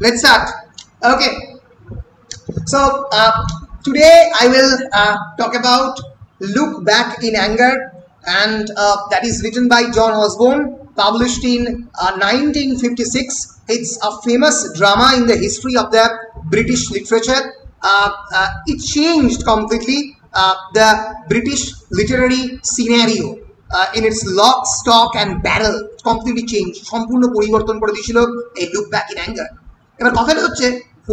Let's start. Okay. So today I will talk about Look Back in Anger, and that is written by John Osborne, published in 1956. It's a famous drama in the history of the British literature. It changed completely the British literary scenario in its lock, stock and barrel. Completely changed. সম্পূর্ণ পরিবর্তন করে দিয়েছিল এই Look Back in Anger. এবার কথাটা হচ্ছে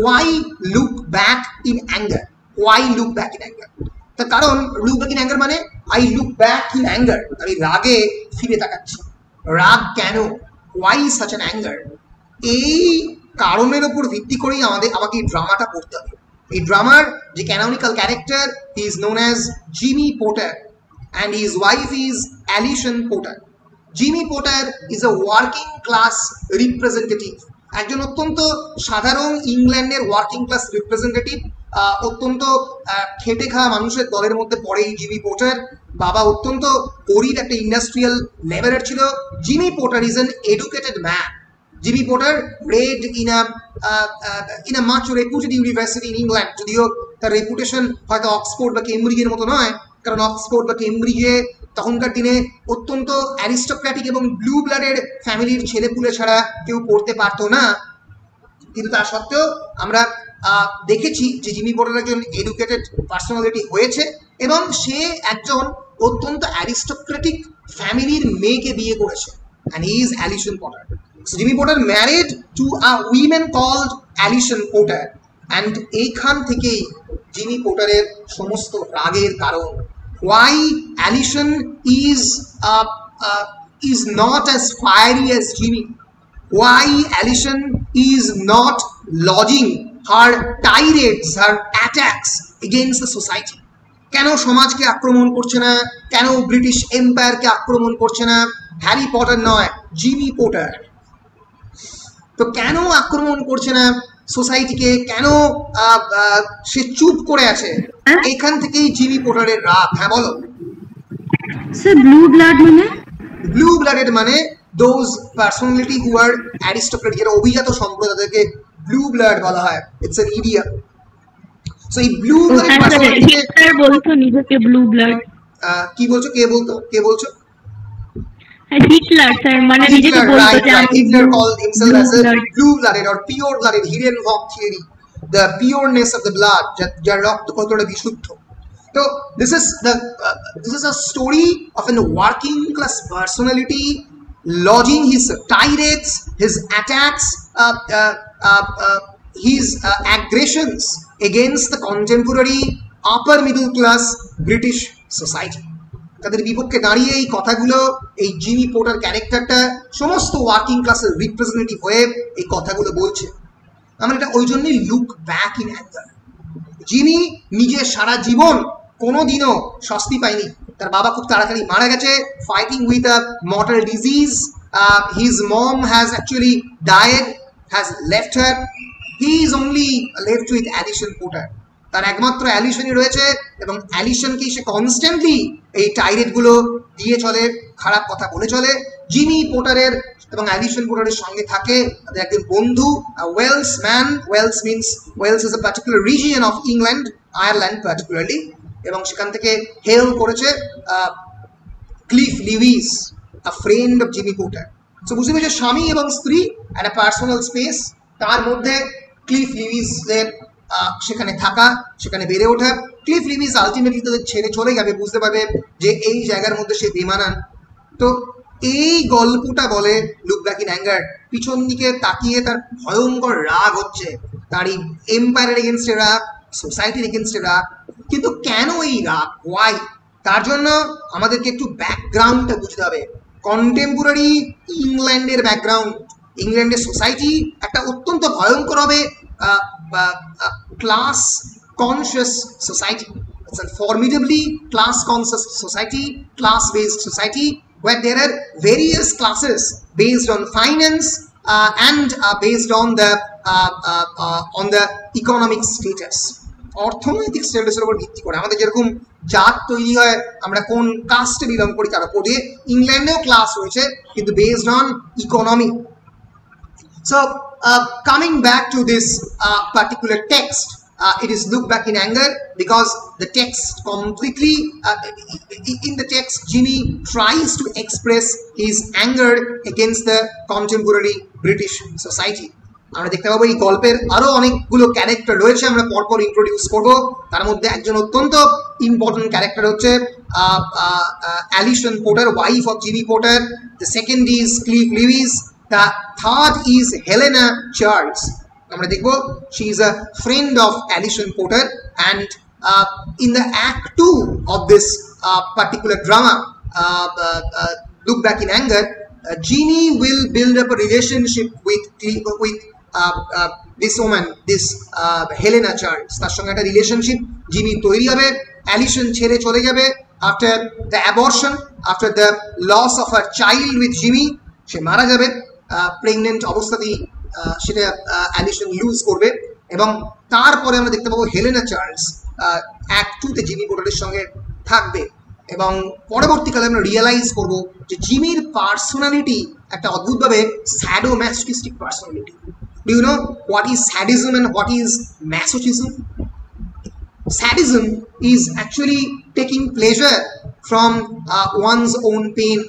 why look back in anger? Why look back in anger? তার কারণ look back in anger মানে I look back in anger, আমি রাগে ফিরে তাকাচ্ছি। রাগ কেন? Why such an anger? এই কারণের উপর ভিত্তি করেই আমাকে এই ড্রামাটা পড়তে হবে। এই ড্রামার যে canonical character, he is known as Jimmy porter and his wife is Alison Porter. Jimmy Porter is a working class representative. একজন অত্যন্ত সাধারণ ইংল্যান্ডের ওয়ার্কিং ক্লাস রিপ্রেজেন্টেটিভ, অত্যন্ত খেটে খাওয়া মানুষের দলের মধ্যে পড়ে এই জিমি পোর্টার। বাবা অত্যন্ত গরিব একটা ইন্ডাস্ট্রিয়াল লেবারার ছিল। Jimmy porter is an educated man. Jimmy porter read in a much reputed university in England, যদিও তার রেপুটেশন হয়তো অক্সফোর্ড বা কেমব্রিজের মতো নয়, কারণ অক্সফোর্ড বা কেমব্রিজে তখনকার দিনে অত্যন্ত অ্যারিস্টোক্র্যাটিক এবং ব্লু ব্লাডের ফ্যামিলির ছেলেপুলে ছাড়া কেউ পড়তে পারতো না। কিন্তু তা সত্ত্বেও আমরা দেখেছি যে জিমি পোর্টার একজন এডুকেটেড পার্সোনালিটি হয়েছে এবং সে একজন অত্যন্ত অ্যারিস্টোক্র্যাটিক ফ্যামিলির মেয়েকে বিয়ে করেছে, and he is Alison Porter. So Jimmy Porter married to a woman called Alison Porter, and এইখান থেকেই জিমি পোর্টারের সমস্ত রাগের কারণ। Why Alison is not as fiery as Jimmy? Why Alison is not lodging her tirades, her attacks against the society? কেন সমাজকে আক্রমণ করছে না? কেন ব্রিটিশ এম্পায়ারকে আক্রমণ করছে না? হ্যারি পটার নয়, জিমি পোর্টার। তো কেন আক্রমণ করছে না সোসাইটিকে? কেন সে চুপ করে আছে? এখান থেকেই জিমি পোর্টারের রাগ। হ্যাঁ বলো। স্যার ব্লু ব্লাড মানে? ব্লু ব্লাডেড মানে those personality who are aristocrat, যারা অভিজাত সম্প্রদায়, তাদেরকে ব্লু ব্লাড বলা হয়। It's an idiom. সো এই ব্লু ব্লাডেড পার্সোনালিটি স্যার বলতো নিজেকে ব্লু ব্লাড। কি বলছো? কে বলতো? কে বলছো? হিটলার স্যার, মানে নিজেকে বলতো যে Hitler called himself as a blue-blooded or pure-blooded. Hindenburg theory, the pureness of the blood, যার রক্ত কতটা বিশুদ্ধ। So this is a story of a working class personality lodging his tirades, his attacks, his aggressions against the contemporary upper middle class British society. তাদের বিপক্ষে দাঁড়িয়ে এই কথাগুলো এই জিমি পোর্টার ক্যারেক্টারটা সমস্ত ওয়ার্কিং ক্লাসের রিপ্রেজেন্টেটিভ হয়ে এই কথাগুলো বলছে। আমরা এটা ওই জন্যই look back in anger. Jimmy নিজে সারা জীবন কোনোদিনও স্বস্তি পায়নি। তার বাবা খুব তাড়াতাড়ি মারা গেছে, fighting with a mortal disease. His mom has actually died, has left her. He is only left with Allison Porter. তার একমাত্র অ্যালিসনই রয়েছে এবং অ্যালিসনকে সে কনস্ট্যান্টলি এই টাইরেটগুলো দিয়ে চলে, খারাপ কথা বলে চলে। জিমি পোর্টারের এবং অ্যালিসন পোর্টারের সঙ্গে থাকে তাদের একজন বন্ধু, Welsh man. Welsh means, Welsh is a particular region of England, Ireland particularly, এবং সেখান থেকে হেল করেছে Cliff Lewis, a friend of Jimmy Porter. So বুঝতে পেরেছে, স্বামী এবং স্ত্রী একটা পার্সোনাল স্পেস, তার মধ্যে ক্লিফ লিভিসের সেখানে থাকা, সেখানে বেড়ে ওঠা। ক্লিফ লিভিস আলটিমেটলি তাদের ছেড়ে চলে যাবে, বুঝতে পারবে যে এই জায়গার মধ্যে সে বেমানান। তো এই গল্পটা বলে লুক ব্যাক ইন অ্যাঙ্গার। পিছন দিকে তাকিয়ে তার ভয়ঙ্কর রাগ হচ্ছে, তার এই এম্পায়ারের এগেনস্টে রাগ, সোসাইটির এগেনস্টে রাগ। কিন্তু কেন এই রাগ? ওয়াই? তার জন্য আমাদেরকে একটু ব্যাকগ্রাউন্ডটা বুঝতে হবে, কন্টেম্পোরারি ইংল্যান্ডের ব্যাকগ্রাউন্ড। ইংল্যান্ডের সোসাইটি একটা অত্যন্ত ভয়ঙ্কর হবে class conscious society. It's a formidably class conscious society, class based society, where there are various classes based on finance and based on the economic status. অর্থনৈতিক স্ট্যাটাসের উপর ভিত্তি করে আমাদের যেরকম জাত তৈরি হয়, আমরা কোন কাস্টে বিলং করি তার উপরে। ইংল্যান্ডেও ক্লাস রয়েছে কিন্তু based on economy. So coming back to this particular text, it is look back in anger because the text completely in the text Jimmy tries to express his anger against the contemporary British society. আমরা দেখতে পাবো এই গল্পের আরো অনেকগুলো character রয়েছে, আমরা পরপর ইন্ট্রোডিউস করব। তার মধ্যে একজন অত্যন্ত ইম্পর্টেন্ট ক্যারেক্টার হচ্ছে Alison Porter, wife of Jimmy Porter. The second is Cliff Lewis, the third is Helena Charles. আমরা দেখব she is a friend of Alison Porter and in the act 2 of this particular drama, Look Back in Anger, Jimmy will build up a relationship with this woman, this Helena Charles. তার সঙ্গে একটা relationship Jimmy তৈরি হবে। Allison ছেড়ে চলে যাবে after the abortion, after the loss of her child with Jimmy. সে মারা যাবে প্রেগনেন্ট অবস্থাতেই, সেটা অ্যালিসন লুজ করবে। এবং তারপরে আমরা দেখতে পাবো হেলেনা চার্লস অ্যাক্ট 2-তে জিমি পোর্টারের সঙ্গে থাকবে। এবং পরবর্তীকালে আমরা রিয়েলাইজ করব যে জিমির পার্সোনালিটি একটা অদ্ভুতভাবে sadomasochistic personality. Do you know what is sadism and what is masochism? Sadism is actually taking pleasure from one's own pain.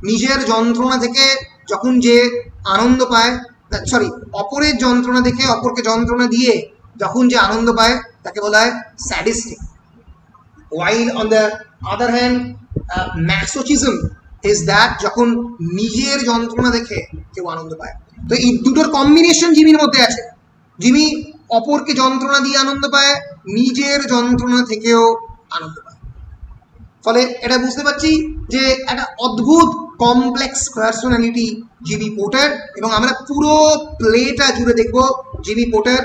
নিজের যন্ত্রণা থেকে যখন যে আনন্দ পায়, সরি, অপরের যন্ত্রণা দেখে অপরকে যন্ত্রণা দিয়ে যখন যে আনন্দ পায় তাকে বলা হয় sadistic. While on the other hand, masochism is that যখন নিজের যন্ত্রণা দেখে কেউ আনন্দ পায়। তো এই দুটোর কম্বিনেশন জিমির মধ্যে আছে। জিমি অপরকে যন্ত্রণা দিয়ে আনন্দ পায়, নিজের যন্ত্রণা থেকেও আনন্দ পায়। ফলে এটা বুঝতে পারছি যে একটা অদ্ভুত কমপ্লেক্স পার্সোনালিটি জিমি পোর্টার। এবং আমরা পুরো প্লেটা জুড়ে দেখব জিমি পোর্টার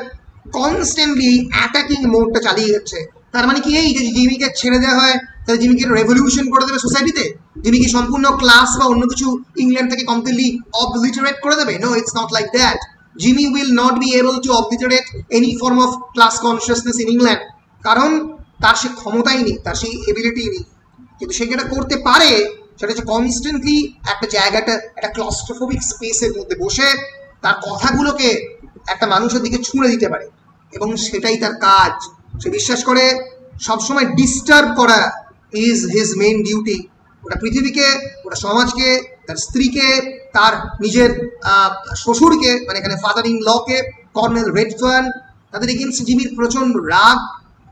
কনস্ট্যান্টলি অ্যাটাকিং মোডটা চালিয়ে যাচ্ছে। তার মানে কি এই যে জিমিকে ছেড়ে দেওয়া হয় তাহলে জিমিকে রেভলিউশন করে দেবে সোসাইটিতে? জিমি কি সম্পূর্ণ ক্লাস বা অন্য কিছু ইংল্যান্ড থেকে কমপ্লিটলি অবলিটারেট করে দেবে? No, it's not like that. Jimmy will not be able to obliterate any form of class consciousness in England, কারণ তার সে ক্ষমতাই নেই, তার সেই এবিলিটি নেই। কিন্তু সে যেটা করতে পারে সেটা হচ্ছে কনস্ট্যান্টলি একটা জায়গাটা, একটা ক্লস্ট্রোফোবিক স্পেসের মধ্যে বসে তার কথাগুলোকে একটা মানুষের দিকে ছুঁড়ে দিতে পারে, এবং সেটাই তার কাজ। সে বিশ্বাস করে সবসময় ডিস্টার্ব করা ইজ হিজ মেইন ডিউটি। ওটা পৃথিবীকে, ওটা সমাজকে, তার স্ত্রীকে, তার নিজের শ্বশুরকে, মানে এখানে ফাদার ইন লকে, কর্নেল রেডফার্ন, তাদের এগেইনস্ট জিমির প্রচন্ড রাগ।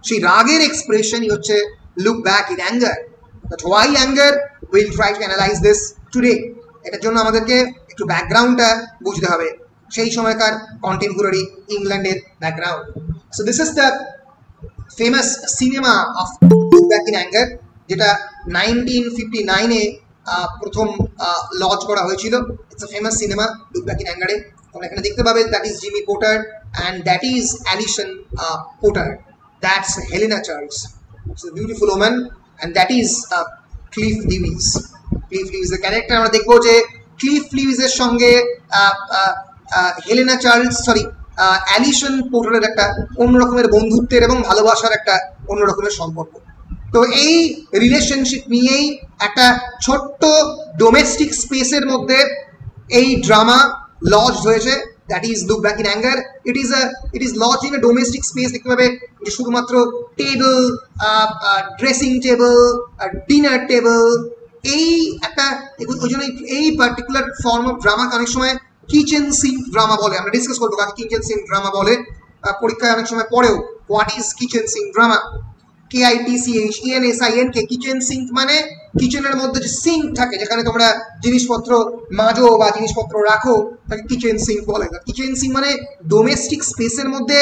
সেই রাগের এক্সপ্রেশনই হচ্ছে look back in anger. But why anger? Will try to analyse this today. এটার জন্য আমাদেরকে একটু ব্যাকগ্রাউন্ডটা বুঝতে হবে, সেই সময়কার কন্টেম্পোরারি ইংল্যান্ডের background. So this is the famous cinema of Look back in Anger, যেটা 1959-এ প্রথম লঞ্চ করা হয়েছিল। It's a famous cinema Look back in অ্যাঙ্গারে। তোমরা এখানে দেখতে পাবে that is Jimmy Porter and that is Allison Porter, that's Helena Charles, it's a beautiful woman, and that is Cliff Lewis. Cliff লিভিসের ক্যারেক্টার আমরা দেখবো যে ক্লিফ লিভিসের সঙ্গে হেলেনা চার্লস, সরি, অ্যালিসন পোর্টারের একটা অন্যরকমের বন্ধুত্বের এবং ভালোবাসার একটা অন্যরকমের সম্পর্ক। তো এই রিলেশনশিপ নিয়েই একটা ছোট্ট ডোমেস্টিক স্পেসের মধ্যে এই ড্রামা লঞ্চ হয়েছে, that is look back in anger. It is launch in a domestic space. দেখতে পাবে যে শুধুমাত্র table, dressing table, dinner table, এই একটা, ওই জন্য এই পার্টিকুলার ফর্ম অফ ড্রামা অনেক সময় কিচেন সিঙ্ক ড্রামা বলে। আমরা ডিসকাস করবো কাকে কিচেন সিঙ্ক ড্রামা বলে, পরীক্ষায় অনেক সময় পড়েও। What is kitchen sink drama? KITCHENSINK। Kitchen sync মানে কিচেনের মধ্যে যে সিঙ্ক থাকে, যেখানে তোমরা জিনিসপত্র মাজো বা জিনিসপত্র রাখো, তাকে কিচেন সিঙ্ক বলে। কিচেন সিঙ্ক মানে ডোমেস্টিক স্পেসের মধ্যে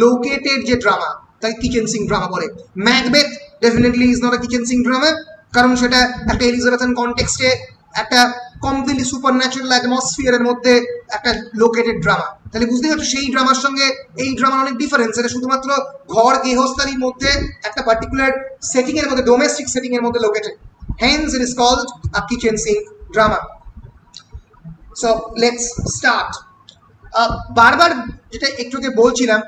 লোকেটেড যে ড্রামা, তাকে কিচেন সিঙ্ক ড্রামা বলে। Macbeth definitely is not a kitchen sink drama, কারণ সেটা একটা এলিজাবেথান কনটেক্সটে একটা কমপ্লিটলি সুপার ন্যাচারাল অ্যাটমসফিয়ারের মধ্যে একটা লোকেটেড ড্রামা। তাহলে বুঝতেই পারছো সেই ড্রামার সঙ্গে এই ড্রামার অনেক ডিফারেন্স। এটা শুধুমাত্র ঘর গৃহস্থালির মধ্যে একটা পার্টিকুলার সেটিং এর মধ্যে, ডোমেস্টিক সেটিং এর মধ্যে located. Hence it is called a kitchen sink drama. So let's start. বারবার যেটা একটুকে বলছিলাম,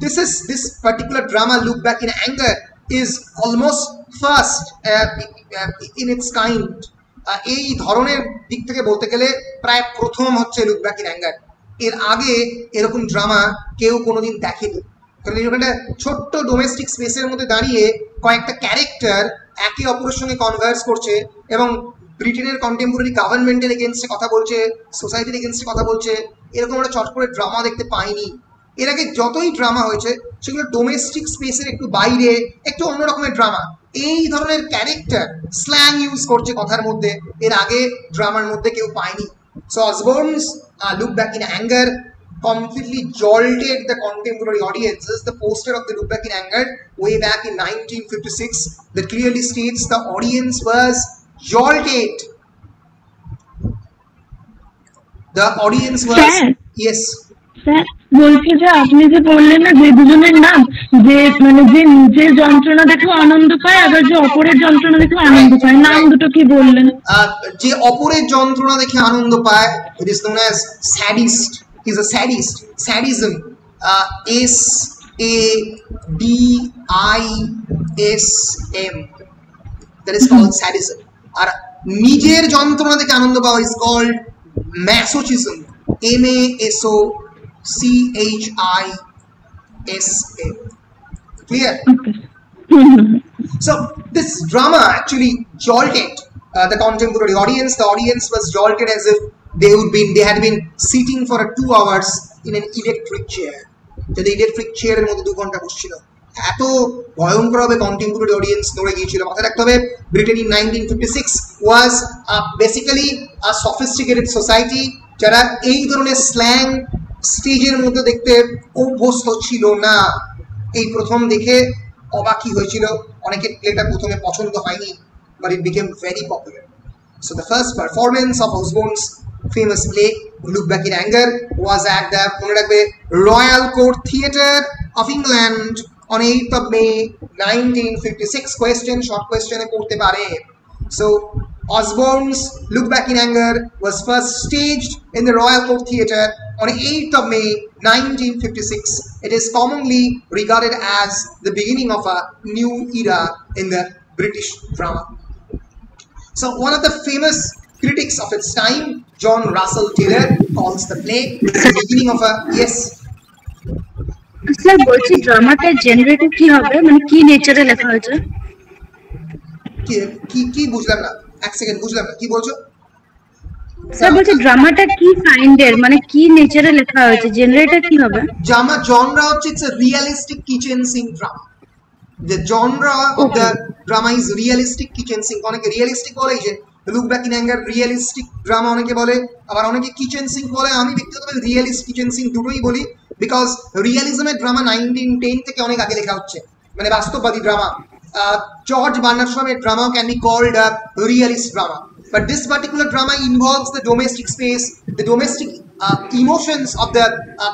this particular drama Look Back in Anger is almost first in its kind. এই ধরনের দিক থেকে বলতে গেলে প্রায় প্রথম হচ্ছে লুক ব্যাক ইন অ্যাঙ্গার। এর আগে এরকম ড্রামা কেউ কোনোদিন দেখেনি। কারণ এখানে ছোট্ট ডোমেস্টিক স্পেসের মধ্যে দাঁড়িয়ে কয়েকটা ক্যারেক্টার একে অপরের সঙ্গে কনভার্স করছে এবং ব্রিটেনের কন্টেম্পোরারি গভর্নমেন্টের এগেনস্টে কথা বলছে, সোসাইটির এগেনস্টে কথা বলছে, এরকম একটা চট করে ড্রামা দেখতে পাইনি। এর আগে যতই ড্রামা হয়েছে সেগুলো ডোমেস্টিক স্পেসের একটু বাইরে, একটু অন্য রকমের ড্রামা। এই ধরনের ক্যারেক্টার স্ল্যাং ইউজ করছে কথার মধ্যে, এর আগে ড্রামার মধ্যে কেউ পায়নি। So Osborne's Look Back in Anger completely jolted the contemporary audiences. The poster of the Look Back in Anger way back in 1956 that clearly states the audience was jolted. The audience was yes. Sir বলছি যে আপনি যে বললেন না যে দুজনের নাম, যে মানে যে নিজের যন্ত্রণা দেখে আনন্দ পায় আবার যে অপরের যন্ত্রণা দেখে আনন্দ পায়, নাম দুটো কি বললেন? যে অপরের যন্ত্রণা দেখে আনন্দ পায়, it is known as sadist. He is a sadist. Sadism, SADISM, that is called sadism. আর নিজের যন্ত্রণা দেখে আনন্দ পাওয়া is called masochism. MASOCHISM. Clear? So this drama actually jolted the contemporary audience. The audience was jolted as if they had been sitting for 2 hours in an electric chair. The electric chair এর মধ্যে 2 ঘন্টা বসছিল। এত ভয়ঙ্করভাবে contemporary audience নড়ে গিয়েছিল। মাথায় রাখতে হবে Britain in 1956 was basically a sophisticated society, যারা এই ধরনের স্ল্যাং স্টেজের মধ্যে দেখতে অভ্যস্ত ছিল না। এই প্রথম দেখে অবাকই হয়েছিল, অনেকের প্লেটা প্রথমে পছন্দ হয়নি, but it became very popular. So the first performance of Osborne's famous play Look Back in Anger was at the Royal Court Theatre of England on 8th of May 1956. Question, short question e porte pare. So Osborne's Look Back in Anger was first staged in the Royal Court Theatre on 8th of May 1956. It is commonly regarded as the beginning of a new era in the British drama. So one of the famous critics of its time, John Russell Taylor, calls the play the beginning of a yes. Sir বলছি ড্রামাটার generator কি হবে, মানে কি নেচারে লেখা হয়েছে? কি বুঝলাম না, এক সেকেন্ড বুঝলাম না কি বলছো স্যার? বলছি ড্রামাটা কি কাইন্ডের, মানে কি নেচারে লেখা হয়েছে, জেনারেটর কি হবে? জনরা হচ্ছে it's a realistic kitchen sink drama. The genre of the drama is realistic kitchen sink. অনেকে রিয়েলিস্টিক বলে, যে Look Back in Anger realistic drama অনেকে বলে, আবার অনেকে কিচেন সিঙ্ক বলে। আমি ব্যক্তিগতভাবে রিয়েলিস্ট কিচেন সিঙ্ক দুটোই বলি, বিকজ রিয়েলিজমের ড্রামা 1910 থেকে অনেক আগে লেখা হচ্ছে, মানে বাস্তববাদী ড্রামা। জর্জ বার্নার্ড শোয়ের drama can be called a realist drama, but this particular drama involves the domestic space, the domestic emotions of the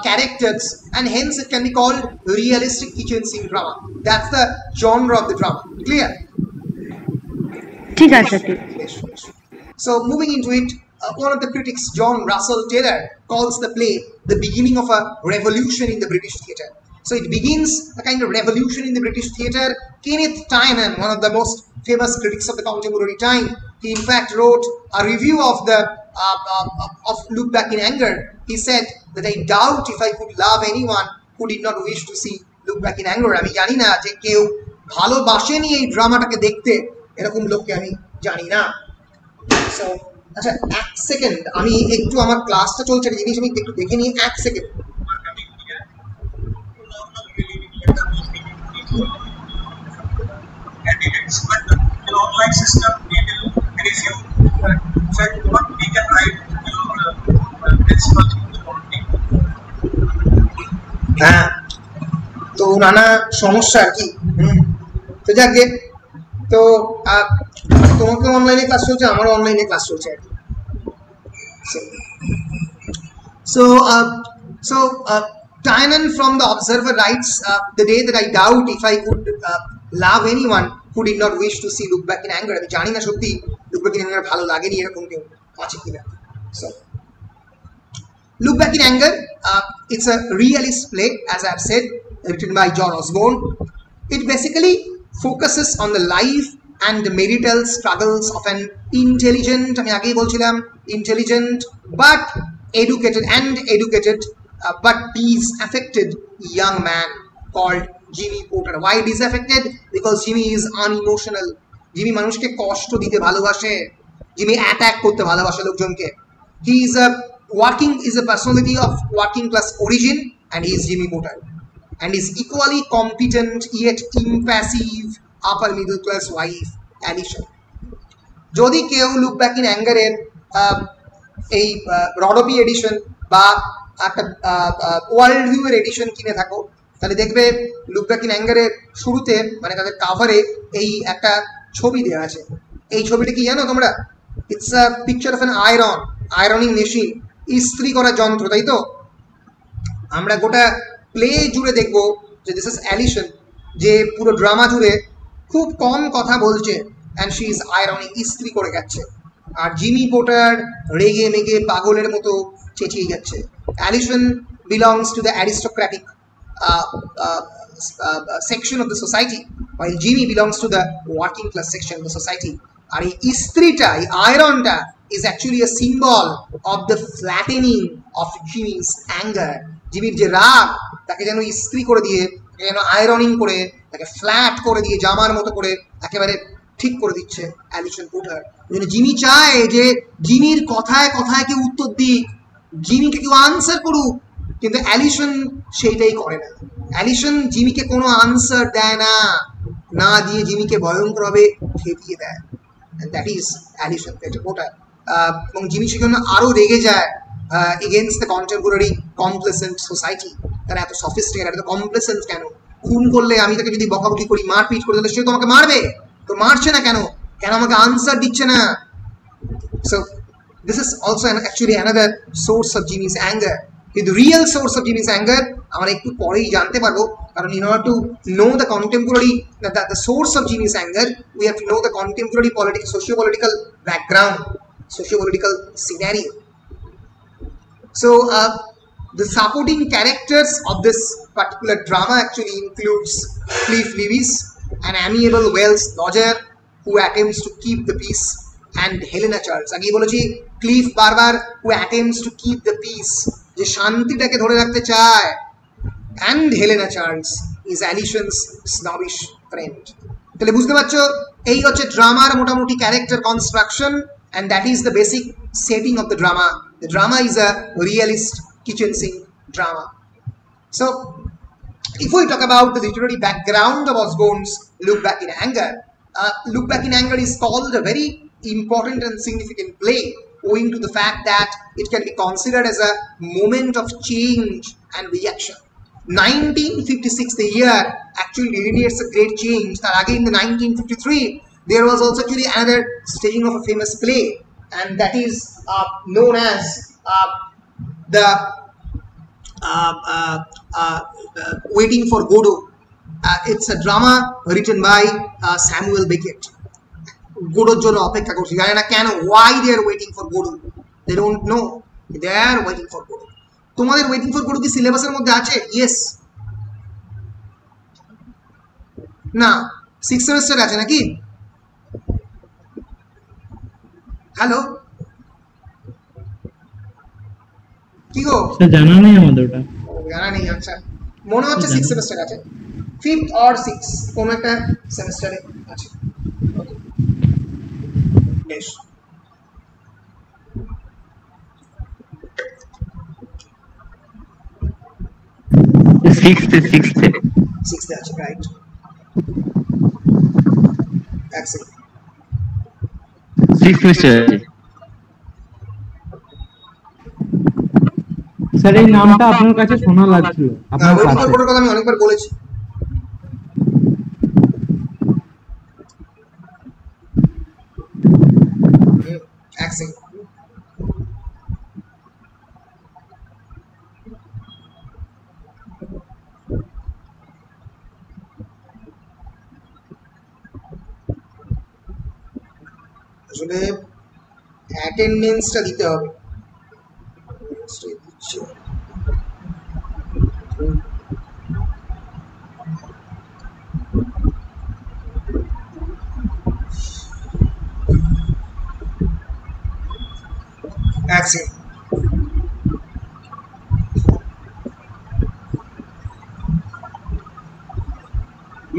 characters, and hence it can be called realistic kitchen sink drama. That's the genre of the drama. Clear? ঠিক আছে। So moving into it, one of the critics, John Russell Taylor, calls the play the beginning of a revolution in the British theatre. So it begins a kind of revolution in the British theatre. Kenneth Tynan, one of the most famous critics of the contemporary time, he in fact wrote a review of the of Look Back in Anger. He said that I doubt if I could love anyone who did not wish to see Look Back in Anger. আমি জানি না যে কেউ ভালোবাসেনি এই ড্রামাটাকে দেখতে, এরকম লোককে আমি জানি না। সো আচ্ছা, এক সেকেন্ড, আমি একটু আমার ক্লাসটা চলছে, একটা জিনিস আমি একটু দেখে নিই, এক second. But in online system, we will review check what we can write principal হ্যাঁ, তো নানা সমস্যা আর কি। তো যাকে, তো তোমাকে অনলাইনে ক্লাস চলছে, আমারও অনলাইনে ক্লাস চলছে আর কি। So Tynan from the Observer writes, the day that I doubt if I could love anyone who did not wish to see Look Back in Anger. আমি জানি না সত্যি Look Back in Anger ভালো লাগেনি এরকম কেউ আছে কিনা। So Look Back in Anger, it's a realist play, as I have said, written by John Osborne. It basically focuses on the life and the marital struggles of an intelligent, আমি আগেই বলছিলাম, intelligent but educated but disaffected young man called Jimmy Porter. Why disaffected? Because Jimmy is unemotional. Jimmy মানুষকে কষ্ট দিতে ভালোবাসে. Jimmy attack করতে ভালোবাসে লোকজনকে. He is a personality of working class origin, and he is Jimmy Porter, and is equally competent yet impassive upper middle class wife Alicia. যদি কেউ look back in অ্যাঙ্গারের এই রডপি এডিশন বা একটা ওয়ার্ল্ড ভিউয়ের addition কিনে থাকো, তাহলে দেখবে লুক ব্যাক ইন অ্যাঙ্গারের শুরুতে মানে তাদের কাভারে এই একটা ছবি দেওয়া আছে. এই ছবিটা কি জানো তোমরা? It's a picture of an ironing machine, ইস্ত্রি করার যন্ত্র, তাই তো? আমরা গোটা প্লে জুড়ে দেখবো যে দিস ইজ অ্যালিসন, যে পুরো ড্রামা জুড়ে খুব কম কথা বলছে, অ্যান্ড শি ইজ আয়রনিং, ইস্ত্রি করে যাচ্ছে, আর জিমি পোটার রেগে মেগে পাগলের মতো চেঁচিয়ে যাচ্ছে. Alison belongs to the aristocratic section of the society, while Jimmy belongs to the working class section of the society. আর এই ইস্ত্রিটা, এই আয়রনটা is actually a symbol of the flattening of Jimmy's anger. জিমির যে রাগ, তাকে যেন ইস্ত্রি করে দিয়ে, তাকে যেন আয়রনিং করে, তাকে ফ্ল্যাট করে দিয়ে জামার মতো করে একেবারে ঠিক করে দিচ্ছে অ্যালিসন পোর্টার. জিমি চায় যে জিমির কথায় কথায় কেউ উত্তর দিক, জিমিকে কেউ আনসার করুক, কিন্তু অ্যালিসন সেইটাই করে না. অ্যালিসন জিমিকে কোনো আনসার দেয় না, না দিয়ে জিমিকে ভয়ঙ্করভাবে খেপিয়ে দেয়. That is Allison Porter. এবং জিমি সেজন্য আরও রেগে যায় against the contemporary complacent society. তারা এত সফিস্টিকেটেড, এত কমপ্লেসেন্ট কেন? খুন করলে আমি তাকে যদি বকাবকি করি, মারপিট করি, তাহলে সে তো আমাকে মারবে, তো মারছে না কেন? কেন আমাকে আনসার দিচ্ছে না? So this is also actually another source of Jimmy's anger. কিন্তু real source of Jimmy's anger আমরা একটু পরেই জানতে পারবো, কারণ in order to know the contemporary, the source of Jimmy's anger, we have to know the contemporary socio-political background, socio-political scenario. So the supporting characters of this particular drama actually includes Cliff Lewis, an amiable Welsh lodger who attempts to keep the peace, and Helena Charles. আগে বলেছি cliff বারবার who attempts to keep the peace, যে শান্তিটাকে ধরে রাখতে চায়, and Helena Charles is Alison's snobbish friend. তাহলে বুঝতে পারছো, এই হচ্ছে ড্রামার মোটামুটি character construction, and that is the basic setting of the drama. The drama is a realist kitchen sink drama. So if we talk about the literary background of Osborne's Look Back in Anger, Look Back in Anger is called a very important and significant play, owing to the fact that it can be considered as a moment of change and reaction. 1956, the year actually delineates a great change. That again, in 1953, there was also actually another staging of a famous play, and that is known as the Waiting for Godot. It's a drama written by Samuel Beckett. Godot জন্য অপেক্ষা করছি, জানে না কেন, why they are waiting for Godot, they don't know, they are waiting for Godot. তোমাদের waiting for Godot কি সিলেবাসের মধ্যে আছে? ইয়েস না? 6 সেমিস্টার আছে নাকি? হ্যালো, কি গো? জানা নেই আমাদের, ওটা জানা নেই? আচ্ছা, মনে হচ্ছে 6 সেমিস্টার আছে, 5th or 6th কোন একটা সেমিস্টারে আছে. বেশ, সিক্সথ আছে, রাইট? এক্সেলেন্ট, 6th সেমিস্টার আছে স্যার. এই নামটা আপনার কাছে শোনা লাগছিল, আপনার কাছে কথা আমি অনেকবার বলেছি. এক্সেলেন্ট. আসলে অ্যাটেন্ডেন্সটা দিতে হবে.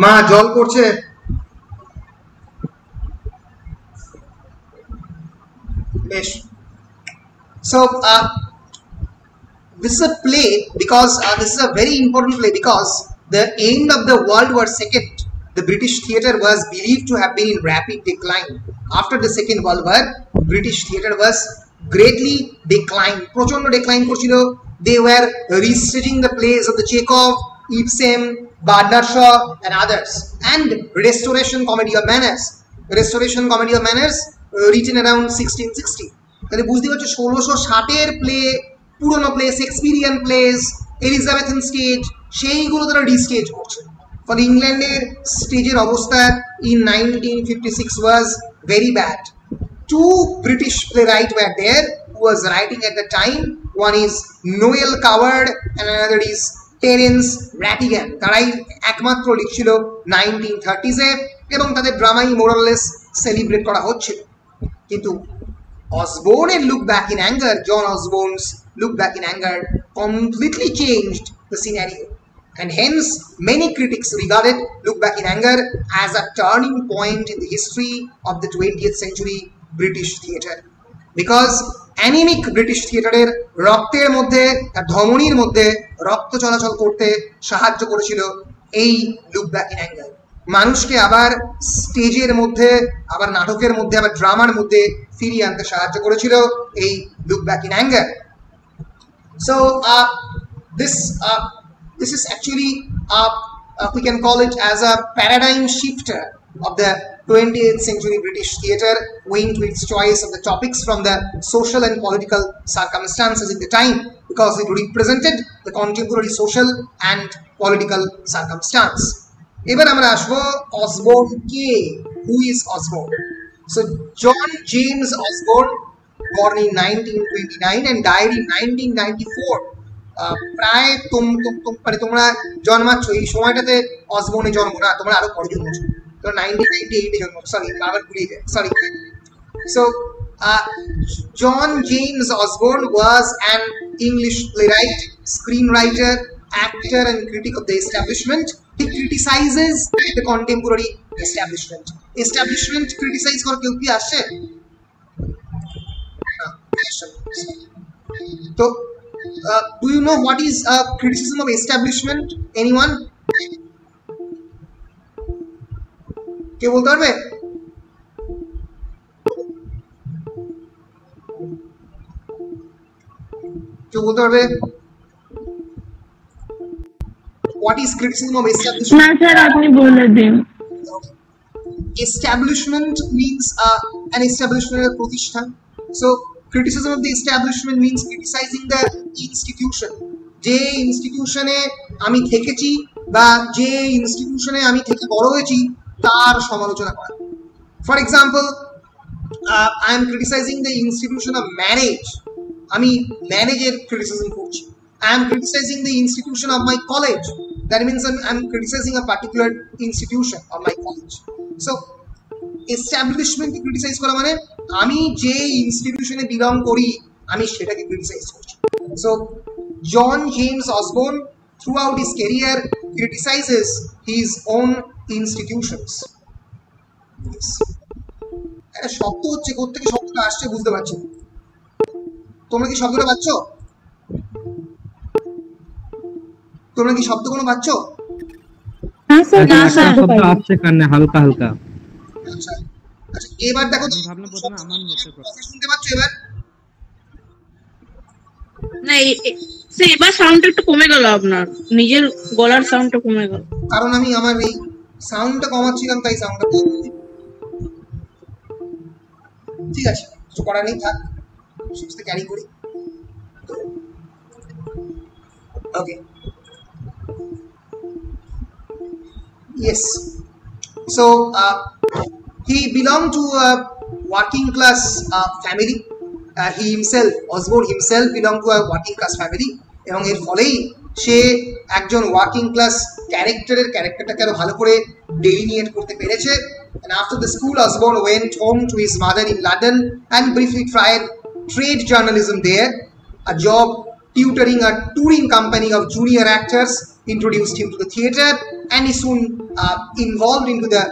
মা জল পড়ছে। বেশ। So this is a play because this is a very important play because the end of the World War II, the British theatre was believed to have been in rapid decline. After the Second World War, British theatre was greatly declined. প্রচন্ড decline করছিল. They were restaging the plays of the Chekhov, Ibsen, Bernard Shaw and others. And Restoration Comedy of Manners. Restoration Comedy of Manners written around 1660. তাহলে বুঝতে পারছো 1660 এর play, পুরনো play, Shakespearean place, Elizabethan stage, সেইগুলো তারা রিস্টেজ করছে। ফলে ইংল্যান্ডের স্টেজের অবস্থা in 1956 was very bad. Two British playwrights were there who was writing at the time. One is Noel Coward and another is Terence Rattigan. তারাই একমাত্র লিখছিল 1930s এ এবং তাদের ড্রামাই মোরালেস সেলিব্রেট করা হচ্ছিল। কিন্তু Osborne and Look Back in Anger, John Osborne's Look Back in Anger completely changed the scenario, and hence many critics regarded Look Back in Anger as a turning point in the history of the 20th century British theatre, because anemic British theatre এর রক্তের মধ্যে, তার ধমনীর মধ্যে রক্ত চলাচল করতে সাহায্য করেছিল এই Look Back in Anger। মানুষকে আবার স্টেজের মধ্যে, আবার নাটকের মধ্যে, আবার ড্রামার মধ্যে ফিরিয়ে আনতে সাহায্য করেছিল এই Look Back in Anger. So this is actually we can call it as a paradigm shifter of the 20th century British theatre, owing to its choice of the topics from the social and political circumstances in the time, because it represented the contemporary social and political circumstance. এবার আমরা আসবো Osborne K, who is Osborne? So John James Osborne, born in 1929 and died in 1994. প্রায় মানে তোমরা জন্মাচ্ছ এই সময়টাতে অসবর্নের জন্ম না, তোমরা আরো পরে জন্মেছো, তো 1998 এ জন্ম, সরি বারবার ভুলে যায়, sorry. So John James Osborne was an English playwright, screenwriter, actor and critic of the establishment. He criticizes the contemporary establishment. Establishment criticize করা কেউ কি আসছে? তো do you know what is criticism of establishment? Anyone? কেউ বলতে পারবে? কেউ বলতে পারবে? What is criticism of establishment? না স্যার আপনি বলে দিন। Establishment means an establishment a প্রতিষ্ঠান. So criticism of the establishment means criticizing the institution. যে ইনস্টিটিউশনে আমি থেকেছি বা যে ইনস্টিটিউশনে আমি থেকে বড় হয়েছি তার সমালোচনা করা। For example, I am criticizing the institution of marriage. আমি ম্যারেজের ক্রিটিসিজম করছি। I am criticizing the institution of my college. That means I'm criticizing a particular institution of my college. So establishment কে ক্রিটিসাইজ করা মানে আমি যে ইনস্টিটিউশনে belong করি আমি সেটাকে ক্রিটিসাইজ করছি। So John James Osborne throughout his career criticizes his own institutions. Yes. একটা শব্দ হচ্ছে, কোত্থেকে শব্দটা আসছে বুঝতে পারছি না। তোমরা কি শব্দটা পাচ্ছ? তোমরা কি শব্দ কোনো পাচ্ছ? হ্যাঁ স্যার, না স্যার শব্দ আসছে কানে হালকা হালকা। আচ্ছা আচ্ছা, এবার দেখো তো ভাবনা প্রথমে আমার নেটে কথা শুনতে পাচ্ছ এবার? না সে এবার সাউন্ডটা একটু কমে গেল, আপনার নিজের গলার সাউন্ডটা কমে গেল। কারণ আমি আমার এই সাউন্ডটা কমাচ্ছিলাম তাই সাউন্ডটা কমে। ঠিক আছে, কিছু করার নেই, থাক, সুস্থে ক্যারি করি। ওকে, yes, so he belonged to a working class family. He himself, Osborne himself, belonged to a working class family, এবং এর ফলেই সে একজন ওয়ার্কিং ক্লাস ক্যারেক্টারটাকে আরো ভালো করে ডেলিনিয়েট করতে পেরেছে। And after the school, Osborne went home to his mother in London and briefly tried trade journalism there, a job tutoring a touring company of junior actors introduced him to the theatre, and he soon involved into the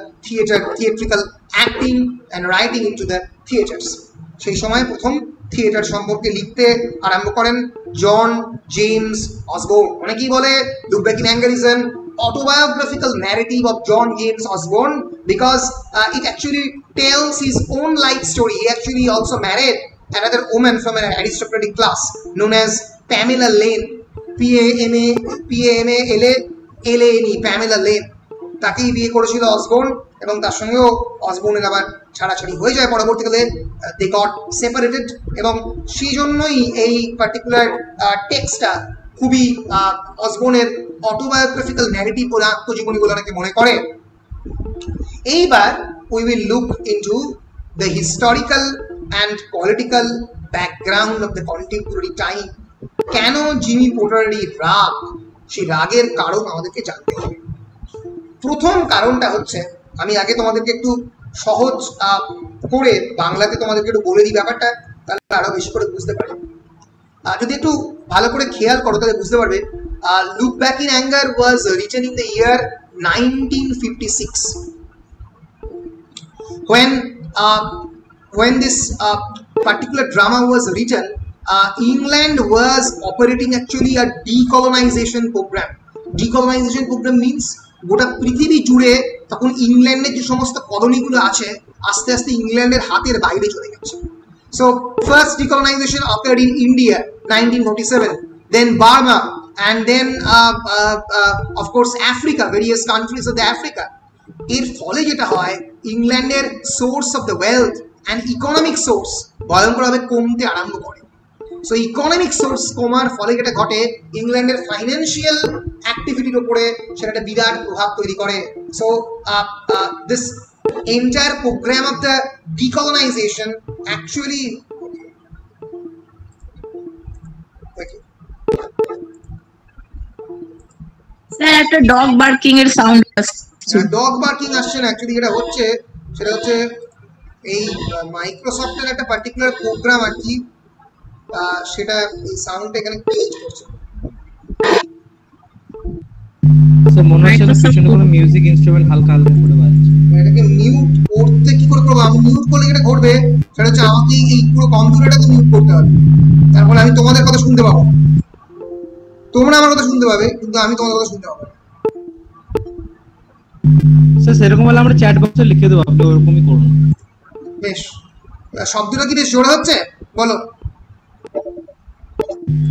theatrical acting and writing into the theatres. সেই সময় প্রথম theatre সম্পর্কে লিখতে আরম্ভ করেন John James Osborne. অনেকেই বলে look back in anger is an autobiographical narrative of John James Osborne because it actually tells his own life story. He actually also married another woman from an aristocratic class known as Pamela Lane, P-A-M-A-L-A-L-A-N-E, Pamela Lane. তাকেই বিয়ে করেছিল Osborne এবং তার সঙ্গেও অসবর্নের আবার ছাড়াছাড়ি হয়ে যায় পরবর্তীকালে। দে গট সেপারেটেড এবং সেই জন্যই এই পার্টিকুলার টেক্সটটা খুবই অসবর্নের অটোবায়োগ্রাফিক্যাল ন্যারেটিভ বলে আত্মজীবনী বলে অনেকে মনে করে। এইবার we will look into the historical and political background of the contemporary time. কেন জিমি পোর্টারের এই রাগ, সেই রাগের কারণ আমাদেরকে জানতে হবে। প্রথম কারণটা হচ্ছে, আমি আগে তোমাদেরকে একটু সহজ করে বাংলাতে তোমাদেরকে একটু বলে দিই ব্যাপারটা, তাহলে আরো বেশি করে বুঝতে পারবে। যদি একটু ভালো করে খেয়াল করো তাহলে বুঝতে পারবে। Look back in anger was written in the year 1956 when this particular drama was written. England was operating actually a decolonization program. Decolonization program means গোটা পৃথিবী জুড়ে তখন ইংল্যান্ডের যে সমস্ত কলোনিগুলো আছে আস্তে আস্তে ইংল্যান্ডের হাতের বাইরে চলে গেছে। So first decolonization occurred in India 1947, then Burma, and then of course Africa, various countries of the Africa. এর ফলে যেটা হয়, ইংল্যান্ডের source of the wealth and economic source ভয়ঙ্করভাবে কমতে আরম্ভ করে। সো ইকোনমিক সোর্স কমার ফলে যেটা ঘটে, ইংল্যান্ডের ফাইন্যান্সিয়াল অ্যাক্টিভিটির উপরে সেটা একটা বিরাট প্রভাব তৈরি করে। So this entire program of the decolonization actually sir একটা ডগ বার্কিং এর সাউন্ড আসছে। ডগ বার্কিং আসছে না, অ্যাকচুয়ালি যেটা হচ্ছে সেটা হচ্ছে এই মাইক্রোসফটের একটা পার্টিকুলার প্রোগ্রাম আর কি, সেটা এই সাউন্ডটা এখানে ক্রিয়েট করছে। স্যার মনে হচ্ছে পিছনে কোনো মিউজিক ইনস্ট্রুমেন্ট হালকা হালকা করে বাজছে। এটাকে মিউট করতে কি করে করবো? আমি মিউট করলে যেটা ঘটবে সেটা হচ্ছে আমাকে এই পুরো কম্পিউটারটাকে মিউট করতে হবে, তারপরে আমি তোমাদের কথা শুনতে পাবো। তোমরা আমার কথা শুনতে পাবে কিন্তু আমি তোমাদের কথা শুনতে পাবো। স্যার সেরকম হলে আমরা চ্যাট বক্সে লিখে দেবো, আপনি ওরকমই করুন। বেশ, শব্দটা কি বেশ জোরে হচ্ছে বলো?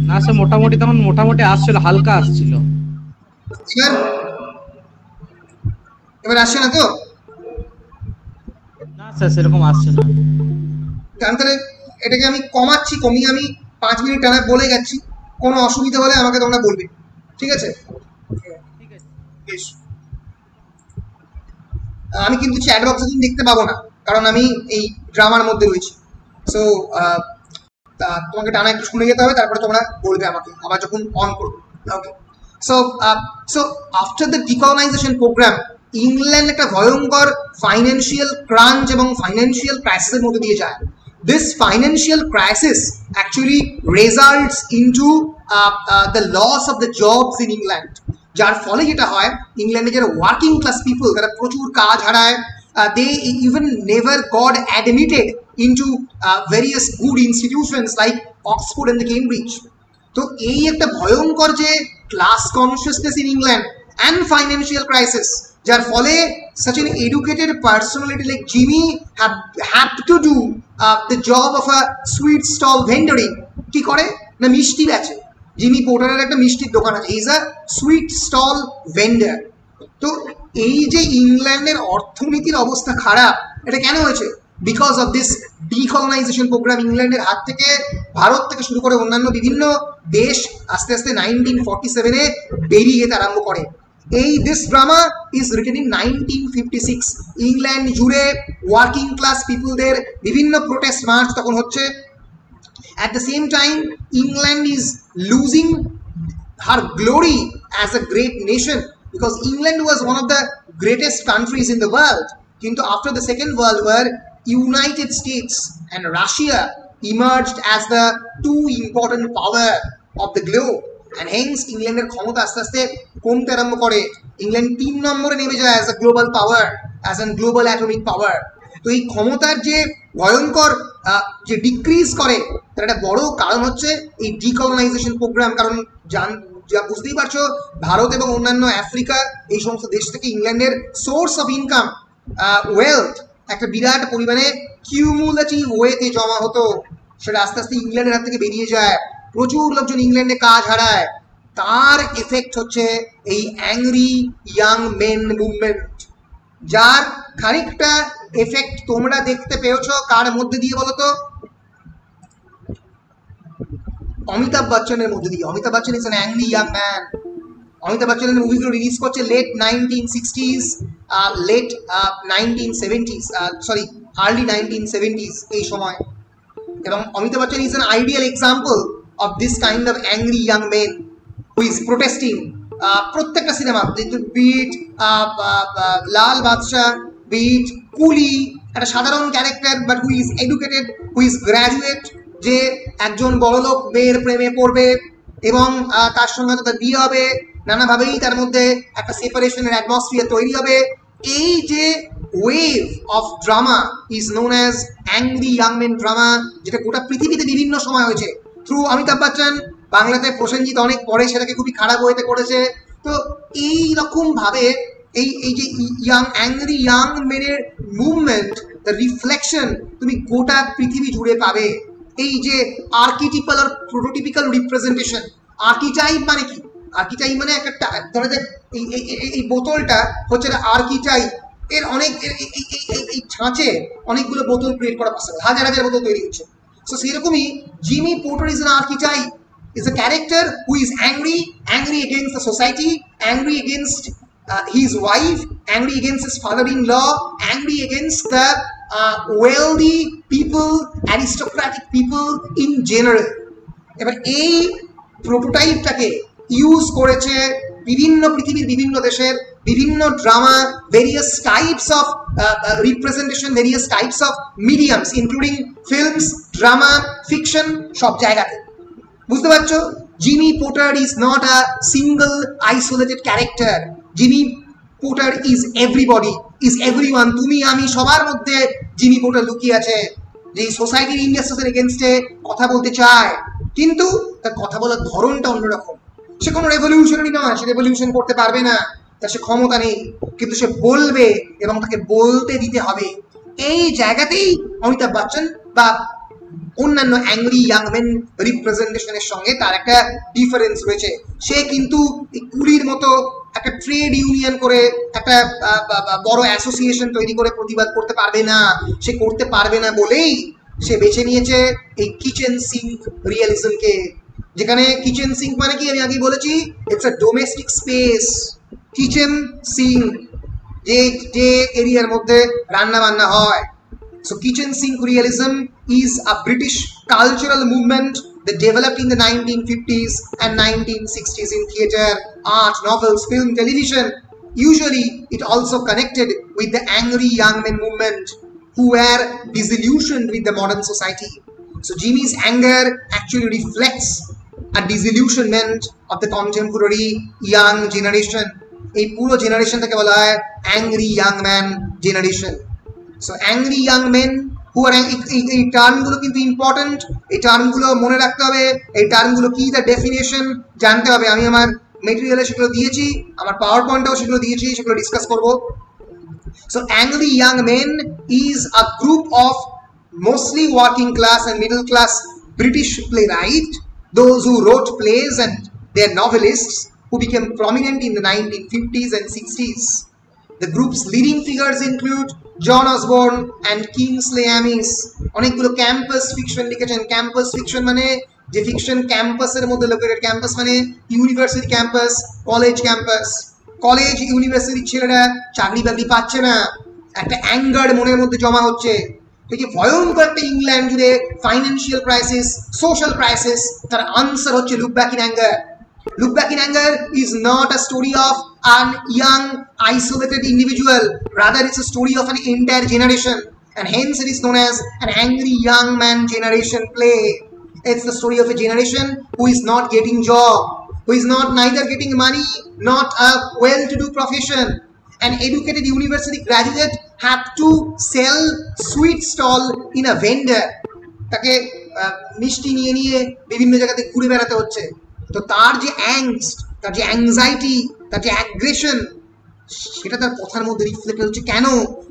না স্যার মোটামুটি তখন মোটামুটি আসছিল, হালকা আসছিল। এবার আসছে না তো? না স্যার সেরকম আসছে না। তাহলে এটাকে আমি কমাচ্ছি, কমিয়ে আমি 5 মিনিট টানা বলে যাচ্ছি। কোনো অসুবিধা হলে আমাকে তোমরা বলবে, ঠিক আছে? বেশ, আমি কিন্তু চ্যাট বক্সে তুমি দেখতে পাবো না, কারণ আমি এই ড্রামার মধ্যে রয়েছি। সো তোমাকে টানা একটু শুনে যেতে হবে, তারপরে তোমরা বলবে আমাকে আবার যখন অন করবো। Okay, so after the decolonization program, England একটা ভয়ঙ্কর ফাইন্যান্সিয়াল ক্রাঞ্চ এবং ফাইন্যান্সিয়াল ক্রাইসিসের মধ্যে দিয়ে যায়। This financial crisis actually results into the loss of the jobs in England. যার ফলে যেটা হয়, ইংল্যান্ডে যারা ওয়ার্কিং ক্লাস পিপল তারা প্রচুর কাজ হারায়। They even never got admitted into various good institutions like Oxford and the Cambridge. তো এই একটা ভয়ঙ্কর যে class consciousness in England and financial crisis, যার ফলে such an educated personality like Jimmy had to do the job of a sweet stall vendoring. কি করে না, মিষ্টি বেচে। জিমি পোর্টারের একটা মিষ্টির দোকান আছে, he is a sweet stall vendor. তো এই যে ইংল্যান্ডের অর্থনীতির অবস্থা খারাপ, এটা কেন হয়েছে? Because of this decolonisation programme. ইংল্যান্ডের হাত থেকে, ভারত থেকে শুরু করে অন্যান্য বিভিন্ন দেশ আস্তে আস্তে 1947-এ বেরিয়ে যেতে আরম্ভ করে। এই this drama is written in 1956। England জুড়ে ওয়ার্কিং ক্লাস পিপলদের বিভিন্ন প্রোটেস্ট মার্চ তখন হচ্ছে। At the same time, England is losing her glory as a great nation because England was one of the greatest countries in the world. Kintu after the Second World War, United States and Russia emerged as the two important power of the globe. And hence ইংল্যান্ডের ক্ষমতা আস্তে আস্তে কমতে আরম্ভ করে। England 3 নম্বরে নেমে যায় as a global power, as an global atomic পাওয়ার। তো এই ক্ষমতার যে ভয়ঙ্কর যে ডিক্রিজ করে তার একটা বড় কারণ হচ্ছে এই ডিকলোনাইজেশন প্রোগ্রাম। কারণ যা বুঝতেই পারছো, ভারত এবং অন্যান্য আফ্রিকা এই সমস্ত দেশ থেকে ইংল্যান্ডের সোর্স অফ ইনকাম, ওয়েলথ একটা বিরাট পরিমাণে কিউমুলেটিভ ওয়েতে জমা হতো, সেটা আস্তে আস্তে ইংল্যান্ডের হাত থেকে বেরিয়ে যায়। প্রচুর লোকজন ইংল্যান্ডে কাজ হারায়। তার এফেক্ট হচ্ছে এই অ্যাংরি ইয়াং মেন মুভমেন্ট, যার খানিকটা এফেক্ট তোমরা দেখতে পেয়েছো কার মধ্যে দিয়ে বলো তো? অমিতাভ বচ্চনের মধ্যে দিয়ে। Amitabh Bachchan is an angry young man. Amitabh বচ্চনের মুভিগুলো রিলিজ করছে late 1960s, late 1970s, sorry early 1970s এই সময়। এবং Amitabh Bachchan is an ideal example of this kind of angry young man who is protesting. প্রত্যেকটা সিনেমা, বিট লাল বাদশাহ, বিট কুলি, একটা সাধারণ character but who is educated, who is graduate, যে একজন বড়লোক মেয়ের প্রেমে পড়বে এবং তার সঙ্গে তার বিয়ে হবে, নানাভাবেই তার মধ্যে একটা সেপারেশনের অ্যাটমসফিয়ার তৈরি হবে। এই যে wave of drama is known as angry young main drama, যেটা গোটা পৃথিবীতে বিভিন্ন সময় হয়েছে থ্রু অমিতাভ বচ্চন। বাংলাতে প্রসেনজিৎ অনেক পরে সেটাকে খুবই খারাপ ওয়েতে করেছে। তো এই রকম ভাবে এই যে অ্যাংরি ইয়াং মেনের মুভমেন্ট, দ্য রিফ্লেকশন তুমি গোটা পৃথিবী জুড়ে পাবে। এই যে আর্কিটিপাল আর প্রোটোটিপিক্যাল রিপ্রেজেন্টেশন। আর্কিটাইপ মানে কি? আর্কিটাইপ মানে একটা ধরে যে এই বোতলটা হচ্ছে একটা আর্কিটাইপ। এর অনেক এই ছাঁচে অনেকগুলো বোতল ক্রিয়েট করা পসিবল, হাজার হাজার বোতল তৈরি হচ্ছে। সো সেরকমই Jimmy porter is an archetype, is a character who is angry against the society, angry against his wife, angry against his father-in-law, angry against the wealthy people, aristocratic people in general. এবার এই প্রোটোটাইপটাকে use করেছে বিভিন্ন পৃথিবীর বিভিন্ন দেশের বিভিন্ন drama, various types of representation, various types of mediums including films, drama, fiction, সব জায়গাতে। বুঝতে পারছো? Jimmy porter is not a single isolated character. Jimmy porter is everybody, is everyone. তুমি আমি সবার মধ্যে জিমি পোর্টার লুকিয়ে আছে, যে সোসাইটির ইনজাস্টিসের এগেনস্টে কথা বলতে চায়, কিন্তু তার কথা বলার ধরনটা অন্যরকম। সে কোনো রেভলিউশনারি নয়, সে রেভলিউশন করতে পারবে না, তার সে ক্ষমতা নেই, কিন্তু সে বলবে এবং তাকে বলতে দিতে হবে। এই জায়গাতেই অমিতাভ বচ্চন বা অন্যান্য অ্যাংরি ইয়াং মেন রিপ্রেজেন্টেশনের সঙ্গে তার একটা ডিফারেন্স রয়েছে। সে কিন্তু এই কুলির মতো একটা ট্রেড ইউনিয়ন করে একটা বড় অ্যাসোসিয়েশন তৈরি করে প্রতিবাদ করতে পারবে না। সে করতে পারবে না বলেই সে বেছে নিয়েছে এই কিচেন সিঙ্ক রিয়েলিজমকে, যেখানে কিচেন সিঙ্ক মানে কি আমি আগে বলেছি, it's a domestic space. Kitchen sync যে এরিয়ার মধ্যে রান্না বান্না হয়। So kitchen sink realism is a British cultural movement that developed in the 1950s and 1960s in theatre, art, novels, film, television. Usually it also connected with the angry young men movement who were disillusioned with the modern society. So Jimmy's anger actually reflects a disillusionment of the contemporary young generation. এই পুরো জেনারেশনটাকে বলা হয় angry young man generation. So angry young men who are এই টার্মগুলো কিন্তু important, এই টার্মগুলো মনে রাখতে হবে। এই টার্মগুলো কি, তার ডেফিনেশন জানতে হবে। আমি আমার মেটেরিয়ালে সেগুলো দিয়েছি, আমার পাওয়ার পয়েন্টেও সেগুলো দিয়েছি, সেগুলো ডিসকাস করব। So angry young men is a group of mostly working class and middle class British playwright, those who wrote plays and their novelists who became prominent in the 1950s and 60s. The group's leading figures include John Osborne and Kingsley Amis. অনেকগুলো campus fiction লিখেছেন। Campus fiction মানে যে fiction ক্যাম্পাসের মধ্যে located. Campus মানে university campus, college campus. College university ছেলেরা চাকরি বাকরি পাচ্ছে না, একটা অ্যাঙ্গার মনের মধ্যে জমা হচ্ছে। ঠিক ভয়ঙ্কর একটা ইংল্যান্ড জুড়ে ফাইন্যান্সিয়াল ক্রাইসিস, সোশ্যাল ক্রাইসিস। তার আনসার হচ্ছে look back in anger. Look Back in Anger is not a story of an young isolated individual, rather it's a story of an entire generation, and hence it is known as an angry young man generation play. It's the story of a generation who is not getting job, who is not neither getting money, not a well-to-do profession. An educated university graduate had to sell sweet stall in a vendor. তাকে মিষ্টি নিয়ে নিয়ে বিভিন্ন জায়গাতে ঘুরে বেড়াতে হচ্ছে। তো তার যে অ্যাংস্ট, তার যে অ্যাংজাইটি, তার যে অ্যাগ্রেশন, সেটা তার কথার মধ্যে রিফ্লেক্ট হচ্ছে। কেন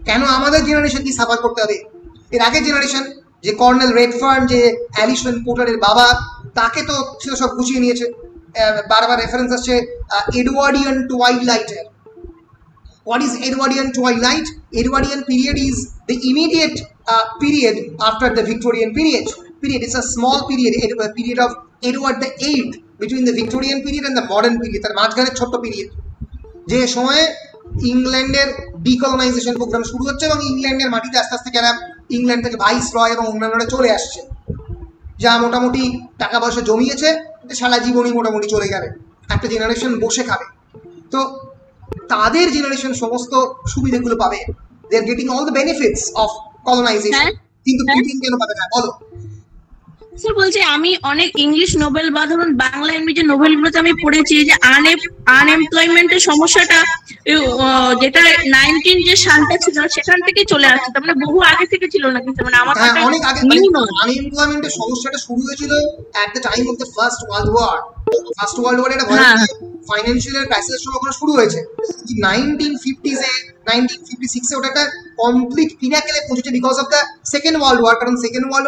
কেন আমাদের জেনারেশন কি সাফার করতে হবে? এর আগের জেনারেশন, যে কর্নেল রেডফার্ন, যে অ্যালিসন পোর্টারের বাবা, তাকে তো সেটা সব গুছিয়ে নিয়েছে। বারবার রেফারেন্স আসছে Edwardian টুয়াইলাইটের। What is Edwardian twilight? Edwardian period is the immediate period after the Victorian period. It's a small period, a period of Edward the VIII, between the Victorian period and the modern period. তার মাঝখানে ছোট্ট period, যে সময়ে ইংল্যান্ডের decolonisation programme শুরু হচ্ছে এবং ইংল্যান্ডের মাটিতে আস্তে আস্তে যারা ইংল্যান্ড থেকে ভাইস রয় এবং অন্যান্যরা চলে আসছে, যা মোটামুটি টাকা পয়সা জমিয়েছে, সারা জীবনই মোটামুটি চলে গেলে, একটা জেনারেশন বসে খাবে। তো তাদের জেনারেশন সমস্ত সুবিধাগুলো পাবে, they are getting all the benefits of colonization, কিন্তু ব্রিটেন কেন পাবে না? বলো। স্যার বলছি, আমি অনেক ইংলিশ নোবেল বা ধরুন বাংলা ইংরেজি নোবেলগুলোতে আমি পড়েছি যে আনএমপ্লয়মেন্টের সমস্যাটা যেটা 19 যে সালটা ছিল সেখান থেকে চলে আসছে, তার মানে বহু আগে থেকে ছিল না, কিন্তু মানে আমার অনেক আগে আনএমপ্লয়মেন্টের সমস্যাটা শুরু হয়েছিল at the time of the first world war. First world war এটা ফাইন্যান্সিয়াল ক্রাইসিসের সময় ওখানে শুরু হয়েছে। 1950s এ 1956 এ ওটা একটা কমপ্লিট পিনাকেলে পৌঁছেছে because of the second world war. কারণ সেকেন্ড ওয়ার্ল্ড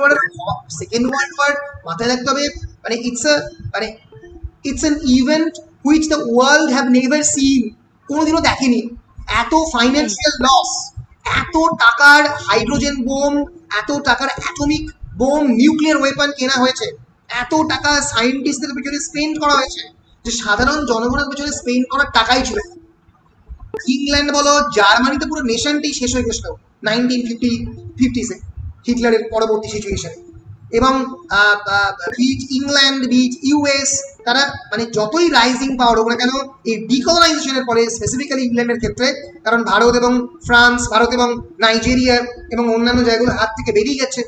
ওয়ার মাথায় রাখতে হবে, মানে it's an event which the world have never seen, কোনোদিনও দেখেনি। এত ফাইন্যান্সিয়াল লস, এত টাকার হাইড্রোজেন বোম, এত টাকার অ্যাটমিক বোম, নিউক্লিয়ার ওয়েপন কেনা হয়েছে, এত টাকা সায়েন্টিস্টদের পেছনে স্পেন্ড করা হয়েছে যে সাধারণ জনগণের পেছনে স্পেন্ড করার টাকাই ছিল। ইংল্যান্ড বলো, জার্মানিতে পুরো নেশনটাই শেষ হয়ে গেছিল 1950s এ হিটলারের পরবর্তী সিচুয়েশনে। এবং বিট ইংল্যান্ড, বিট ইউএস, তারা মানে যতই রাইজিং পাওয়ার হোক না কেন, এই ডিকলোনাইজেশনের পরে স্পেসিফিক্যালি ইংল্যান্ডের ক্ষেত্রে, কারণ ভারত এবং ফ্রান্স, ভারত এবং নাইজেরিয়া এবং অন্যান্য জায়গাগুলো হাত থেকে বেরিয়ে গেছে,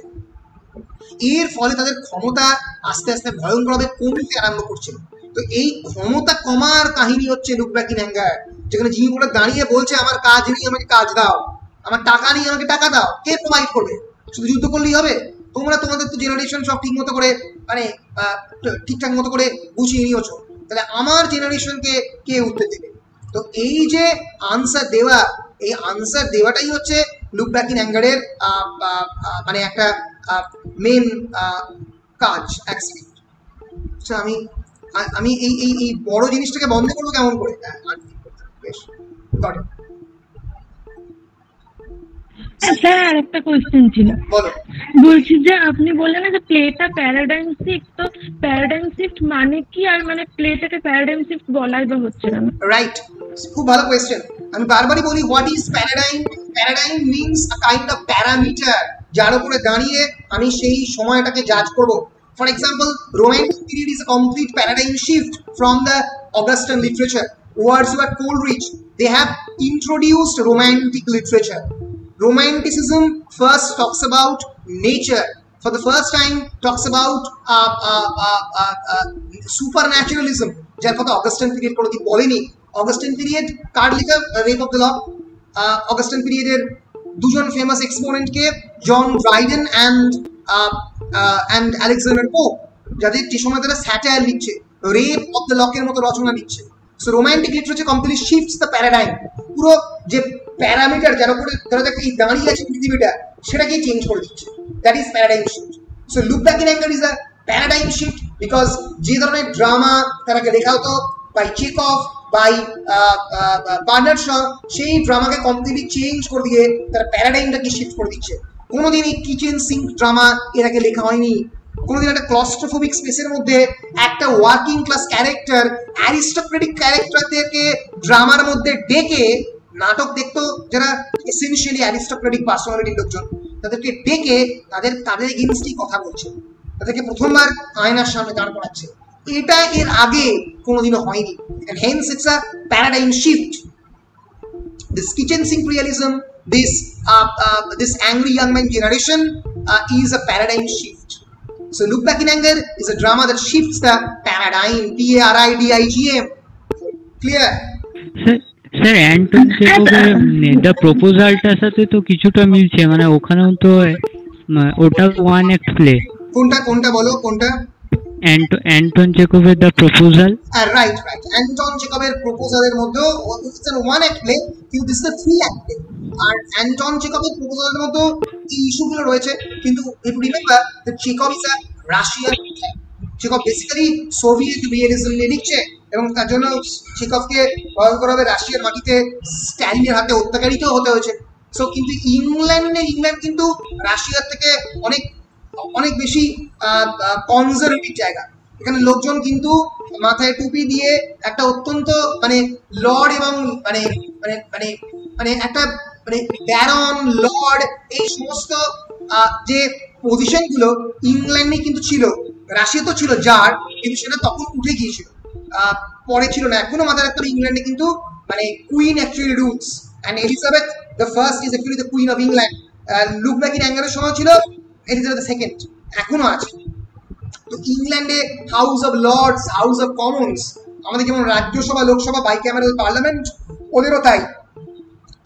এর ফলে তাদের ক্ষমতা আস্তে আস্তে ভয়ঙ্করভাবে কমতে আরম্ভ করছে। তো এই ক্ষমতা কমার কাহিনী হচ্ছে লুক ব্যাক ইন অ্যাঙ্গার, যেখানে জিমি পোর্টার দাঁড়িয়ে বলছে আমার কাজ নেই, আমাকে কাজ দাও, আমার টাকা নেই, আমাকে টাকা দাও। কে প্রোভাইড করবে? শুধু যুদ্ধ করলেই হবে? তোমরা তোমাদের তো জেনারেশন সব ঠিক মতো করে মানে ঠিকঠাক মতো করে গুছিয়ে নিয়েছো, তাহলে আমার জেনারেশনকে কে উত্তর দেবে? তো এই যে আনসার দেওয়া, এই আনসার দেওয়াটাই হচ্ছে লুক ব্যাক ইন অ্যাঙ্গারের মানে একটা মেন কাজ। আচ্ছা, আমি এই বড় জিনিসটাকে বন্ধ করবো কেমন করে? স্যার আরেকটা কোয়েশ্চেন ছিল, বলো। বলছি যে আপনি বললেন না যে প্লেটা প্যারাডাইম শিফট, তো প্যারাডাইম শিফট মানে কি, আর মানে প্লেটাকে প্যারাডাইম শিফট বলাই বা হচ্ছে না? রাইট, খুব ভালো কোয়েশ্চেন। আমি বারবারই বলি, what is paradigm? Paradigm means a kind of parameter, যার উপরে দাঁড়িয়ে আমি সেই সময়টাকে জাজ করব। For example, Romantic period is a complete paradigm shift from the Augustan literature. Wordsworth, Coleridge, they have introduced romantic literature. Romanticism first talks about nature, for the first time talks about supernaturalism, যার কথা Augustan period কোনোদিন বলেনি। Augustan period কার লেখা? Rape of the lock. Augustan পিরিয়ডের দুজন famous এক্সপোনেন্টকে, John Dryden and Alexander Pope, যাদের যে সময় তারা স্যাটায়ার লিখছে, রেপ অফ দ্য লকের মতো রচনা লিখছে। So romantic literature completely shifts the paradigm. পুরো যে প্যারামিটার যার উপরে ধরো এই দাঁড়িয়ে আছে পৃথিবীটা, সেটাকে চেঞ্জ করে দিচ্ছে। That is paradigm shift. So look back in anger is a paradigm shift, because যে ধরনের ড্রামা তারাকে লেখা হতো by Chekhov, by Bernard Shaw, সেই ড্রামাকে কমপ্লিটলি চেঞ্জ করে দিয়ে তারা প্যারাডাইমটাকে শিফট করে দিচ্ছে। কোনোদিন এই কিচেন সিঙ্ক ড্রামা এর আগে লেখা হয়নি। কোনোদিন একটা ক্লস্ট্রোফোবিক স্পেসের মধ্যে একটা ওয়ার্কিং ক্লাস ক্যারেক্টার, অ্যারিস্টোক্রেটিক ক্যারেক্টারদেরকে ড্রামার মধ্যে ডেকে, নাটক দেখতো যারা এসেনশিয়ালি অ্যারিস্টোক্রেটিক পার্সোনালিটির লোকজন, তাদেরকে ডেকে তাদের এগেইনস্টই কথা বলছে, তাদেরকে প্রথমবার আয়নার সামনে দাঁড় করাচ্ছে। এটা এর আগে কোনোদিনও হয়নি। and hence it's a paradigm shift. This kitchen sink realism, this angry young man generation is a paradigm shift. So Look Back in Anger is a drama that shifts the paradigm. PARIDIGM. Clear? Sir Anton চেকভের the প্রপোজালটার সাথে তো কিছুটা মিলছে, মানে ওখানেও তো ওটা ওয়ান অ্যাক্ট প্লে। কোনটা বলো কোনটা? অ্যান্টন চেকভের দ্য প্রপোজাল। রাইট অ্যান্টন চেকভের প্রপোজালের মধ্যে it's an one act play, কিন্তু this is the three act play. আর অ্যান্টন চেকভের প্রপোজালের মধ্যে এই ইস্যুগুলো রয়েছে, কিন্তু if you remember that Chekhov is a Russian. Chekhov basically Soviet realism নিয়ে লিখছে, এবং তার জন্য চেকভকে ভয়ঙ্করভাবে রাশিয়ার মাটিতে স্ট্যালিনের হাতে অত্যাচারিত হতে হয়েছে। সো কিন্তু ইংল্যান্ড কিন্তু রাশিয়ার থেকে অনেক বেশি কনজারভেটিভ জায়গা। এখানে লোকজন কিন্তু মাথায় টুপি দিয়ে একটা অত্যন্ত মানে লর্ড এবং মানে মানে মানে মানে একটা মানে ব্যারন লর্ড এই সমস্ত যে পজিশনগুলো ইংল্যান্ডে কিন্তু ছিল, রাশিয়া তো ছিল জার, কিন্তু সেটা তখন উঠে গিয়েছিল, পরে ছিল না। এখনো মাথায় রাখতে হবে ইংল্যান্ডে কিন্তু মানে queen actually rules, and Elizabeth the first is actually the queen of England. Look back in অ্যাঙ্গারের সময় ছিল এলিজাবেথ দ্য সেকেন্ড, এখনো আছে। তো ইংল্যান্ডে House of Lords, House of Commons, আমাদের যেমন রাজ্যসভা লোকসভা বাইক্যামেরাল পার্লামেন্ট, ওদেরও তাই,